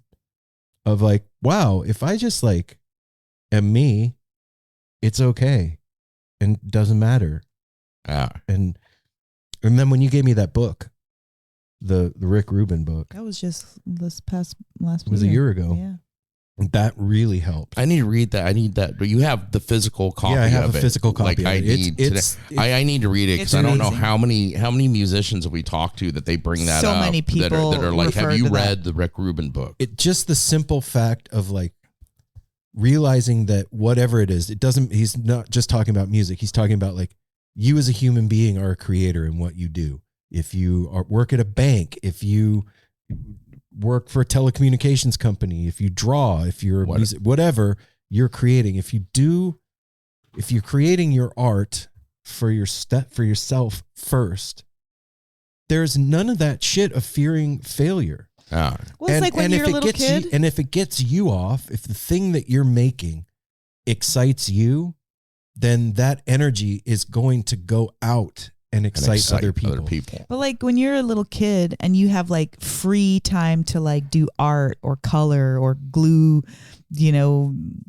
Speaker 2: Of like, wow, if I just like am me, it's okay and doesn't matter. And then when you gave me that book, the Rick Rubin book,
Speaker 3: that was just last
Speaker 2: it was a year ago.
Speaker 3: Yeah,
Speaker 2: that really helped.
Speaker 4: I need to read that. I need that. But you have the physical copy.
Speaker 2: Yeah, I have
Speaker 4: of
Speaker 2: a
Speaker 4: it.
Speaker 2: physical copy.
Speaker 4: Like I need to read it because I don't know how many musicians have we talked to that they bring that
Speaker 3: so
Speaker 4: up.
Speaker 3: Many people
Speaker 4: that are like, have you read the Rick Rubin book?
Speaker 2: It just the simple fact of like realizing that whatever it is, it doesn't. He's not just talking about music. He's talking about like you as a human being are a creator in what you do. If you work at a bank, if you work for a telecommunications company, if you draw, if you're whatever you're creating, if you're creating your art for yourself first, there's none of that shit of fearing failure.
Speaker 3: Well, it's like when you're a little kid.
Speaker 2: And if it gets you off, if the thing that you're making excites you, then that energy is going to go out and excite other people.
Speaker 3: But like when you're a little kid and you have like free time to like do art or color or glue,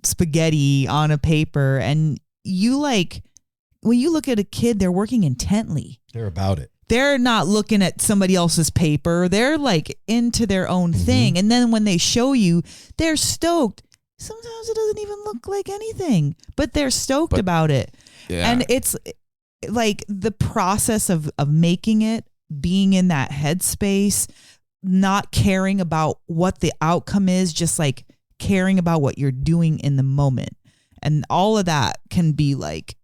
Speaker 3: spaghetti on a paper, and you like, when you look at a kid, they're working intently.
Speaker 2: They're about it.
Speaker 3: They're not looking at somebody else's paper. They're like into their own thing. And then when they show you, they're stoked. Sometimes it doesn't even look like anything, but they're stoked about it.
Speaker 4: Yeah.
Speaker 3: And it's like the process of making it, being in that headspace, not caring about what the outcome is, just like caring about what you're doing in the moment. And all of that can be like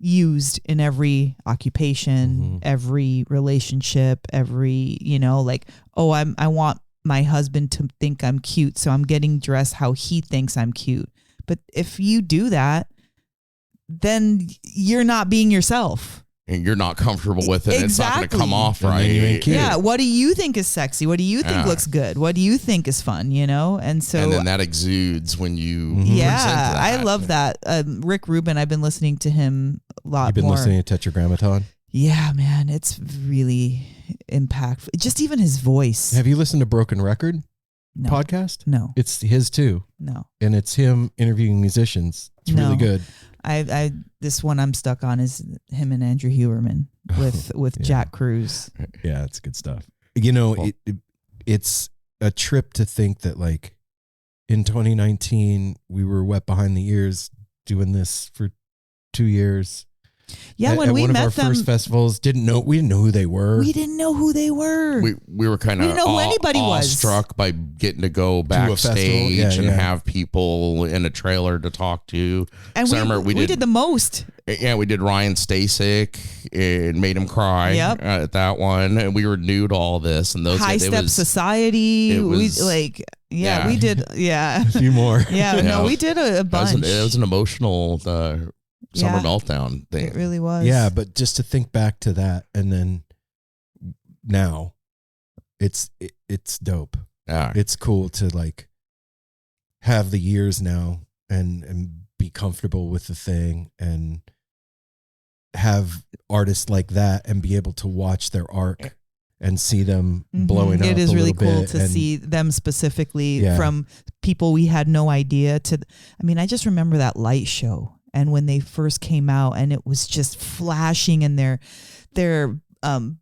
Speaker 3: used in every occupation, every relationship, every, like, oh, I want my husband to think I'm cute, so I'm getting dressed how he thinks I'm cute. But if you do that, then you're not being yourself.
Speaker 4: And you're not comfortable with it.
Speaker 3: Exactly.
Speaker 4: It's not going to come off right.
Speaker 3: Yeah. What do you think is sexy? What do you think looks good? What do you think is fun? And so.
Speaker 4: And then that exudes when you present that.
Speaker 3: I love that. Rick Rubin, I've been listening to him a lot more.
Speaker 2: You've been listening to Tetragrammaton?
Speaker 3: Yeah, man. It's really impactful. Just even his voice.
Speaker 2: Have you listened to Broken Record podcast?
Speaker 3: No.
Speaker 2: It's his too.
Speaker 3: No.
Speaker 2: And it's him interviewing musicians. It's really good.
Speaker 3: This one I'm stuck on is him and Andrew Huberman with Jack Cruz.
Speaker 2: Yeah, it's good stuff. It's a trip to think that like in 2019 we were wet behind the ears doing this for 2 years.
Speaker 3: Yeah, when
Speaker 2: at
Speaker 3: we
Speaker 2: one
Speaker 3: met
Speaker 2: of our
Speaker 3: them,
Speaker 2: first festivals, we didn't know who they were.
Speaker 3: we didn't know who they were.
Speaker 4: We were kind
Speaker 3: We
Speaker 4: of
Speaker 3: didn't know who anybody was.
Speaker 4: awestruck by getting to go
Speaker 2: a festival.
Speaker 4: backstage
Speaker 2: Yeah,
Speaker 4: and
Speaker 2: yeah.
Speaker 4: have people in a trailer to talk to.
Speaker 3: And
Speaker 4: So I remember
Speaker 3: we did the most.
Speaker 4: Yeah, we did Ryan Stasek and made him cry
Speaker 3: Yep.
Speaker 4: at that one, and we were new to all this. And those
Speaker 3: High
Speaker 4: it
Speaker 3: Step
Speaker 4: was-
Speaker 3: Society.
Speaker 4: it
Speaker 3: We
Speaker 4: was-
Speaker 3: yeah, we did. Yeah.
Speaker 2: A few more.
Speaker 3: Yeah, no, we did a bunch.
Speaker 4: It was an emotional summer
Speaker 3: Yeah.
Speaker 4: meltdown thing.
Speaker 3: It really was.
Speaker 2: Yeah, but just to think back to that, and then now, it's dope.
Speaker 4: Yeah.
Speaker 2: It's cool to like have the years now and be comfortable with the thing and have artists like that and be able to watch their arc and see them blowing up.
Speaker 3: It is
Speaker 2: a
Speaker 3: really
Speaker 2: little
Speaker 3: cool
Speaker 2: bit
Speaker 3: to
Speaker 2: and-
Speaker 3: see them specifically
Speaker 2: Yeah.
Speaker 3: from people we had no idea to. I mean, I just remember that light show and when they first came out and it was just flashing in their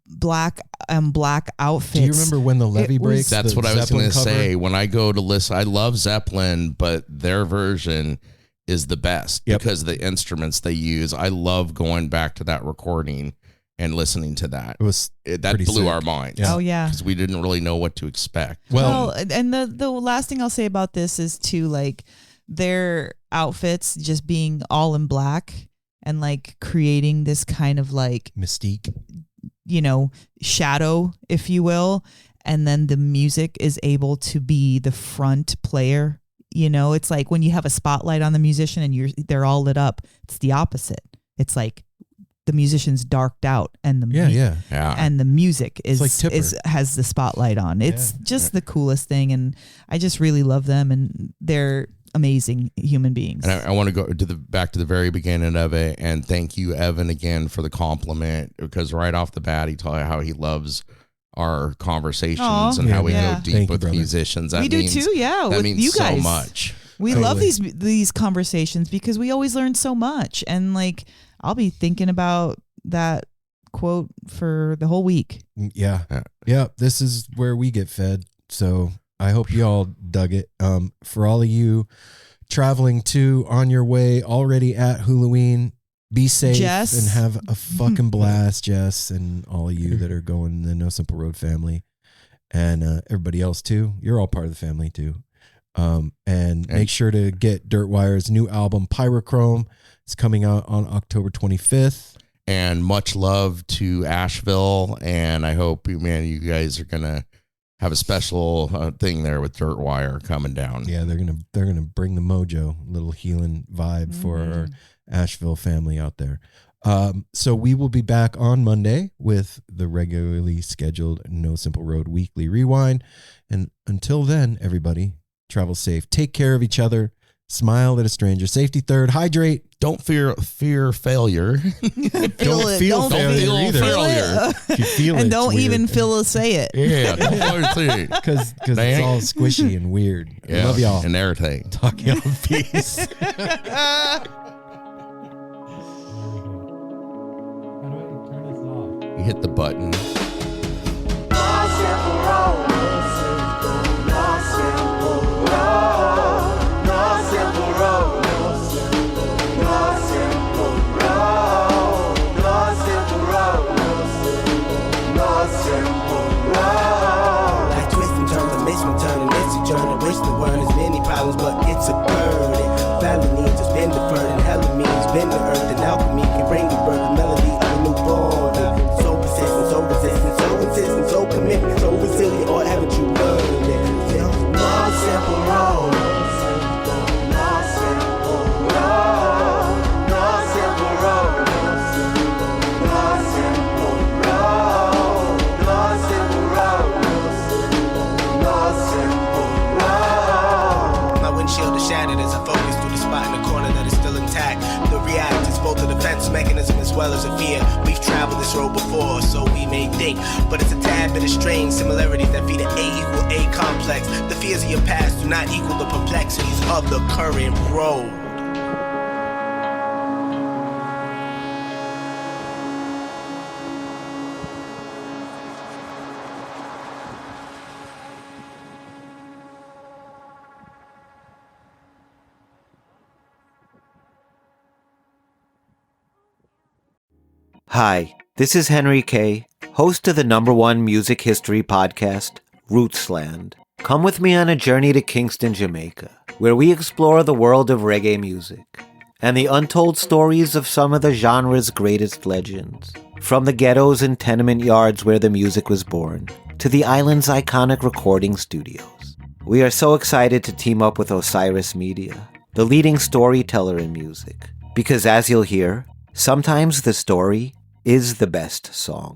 Speaker 3: black outfits.
Speaker 2: Do you remember when the levee
Speaker 3: It was-
Speaker 2: breaks?
Speaker 4: That's
Speaker 2: the
Speaker 4: what I was
Speaker 2: Zeppelin
Speaker 4: going to
Speaker 2: cover?
Speaker 4: say. When I go to listen, I love Zeppelin, but their version is the best
Speaker 2: Yep.
Speaker 4: because of the instruments they use. I love going back to that recording and listening to that.
Speaker 2: It was
Speaker 4: That
Speaker 2: pretty
Speaker 4: blew
Speaker 2: sick.
Speaker 4: our minds.
Speaker 2: Yeah.
Speaker 3: Oh yeah.
Speaker 4: Because we didn't really know what to expect.
Speaker 3: Well, and the last thing I'll say about this is to like their outfits just being all in black and like creating this kind of like,
Speaker 2: Mystique.
Speaker 3: you know, shadow, if you will. And then the music is able to be the front player. You know, it's like when you have a spotlight on the musician and they're all lit up, it's the opposite. It's like the musician's darked out and the
Speaker 2: Yeah.
Speaker 3: and the music is
Speaker 2: like Tipper.
Speaker 3: has the spotlight on. It's just the coolest thing, and I just really love them, and they're amazing human beings.
Speaker 4: And I want to go to back to the very beginning of it and thank you, Evan, again for the compliment, because right off the bat he told how he loves our conversations
Speaker 3: Aw.
Speaker 4: and how we
Speaker 3: Yeah.
Speaker 4: go deep
Speaker 2: Thank you,
Speaker 4: with
Speaker 2: brother.
Speaker 4: musicians. That
Speaker 3: We do
Speaker 4: means,
Speaker 3: too, yeah,
Speaker 4: That
Speaker 3: with
Speaker 4: means
Speaker 3: you guys.
Speaker 4: so much.
Speaker 3: We
Speaker 2: Totally.
Speaker 3: love these conversations because we always learn so much, and like I'll be thinking about that quote for the whole week.
Speaker 2: Yeah. This is where we get fed. So I hope you all dug it. For all of you traveling to, on your way, already at Hulaween, be safe
Speaker 3: Jess.
Speaker 2: and have a fucking blast, Jess, and all of you that are going the No Simple Road family, and everybody else too. You're all part of the family too. And make sure to get Dirtwire's new album, Pyrochrome. It's coming out on October 25th.
Speaker 4: And much love to Asheville. And I hope, man, you guys are going to have a special thing there with Dirtwire coming down.
Speaker 2: Yeah, they're gonna bring the mojo, little healing vibe for our Asheville family out there. So we will be back on Monday with the regularly scheduled No Simple Road Weekly Rewind. And until then, everybody, travel safe. Take care of each other. Smile at a stranger. Safety third. Hydrate.
Speaker 4: Don't fear failure.
Speaker 2: Don't feel failure either.
Speaker 4: failure.
Speaker 2: If you feel it,
Speaker 3: And
Speaker 2: it's
Speaker 3: don't
Speaker 2: weird.
Speaker 3: even feel say it.
Speaker 4: Yeah, don't fear
Speaker 2: because it's
Speaker 4: Dang.
Speaker 2: all squishy and weird.
Speaker 4: Yeah,
Speaker 2: Love y'all.
Speaker 4: and everything.
Speaker 2: Talk y'all. Peace.
Speaker 4: You hit the button.
Speaker 10: Like twisting, turns and makes me turn and makes you journey. Wish the word is many problems, but it's a burden. Family needs has been deferred, and hella means been the earth, and alchemy can bring the birth, the melody of a newborn. So persistent, so resistant, so insistent, so commitment, so resilient, or haven't you learned it? No simple road. No simple road. No simple road. No simple road. No simple road. No simple road. My windshield is shattered as I focus through the spot in the corner that is still intact. The react is both a defense mechanism as well as a fear. We've traveled this road before, so we may think, but it's a tad bit of strange similarities that feed an A=A complex. The fears of your past do not equal the perplexities of the current road.
Speaker 11: Hi, this is Henry Kay, host of the #1 music history podcast, Rootsland. Come with me on a journey to Kingston, Jamaica, where we explore the world of reggae music and the untold stories of some of the genre's greatest legends. From the ghettos and tenement yards where the music was born, to the island's iconic recording studios. We are so excited to team up with Osiris Media, the leading storyteller in music, because as you'll hear, sometimes the story is the best song.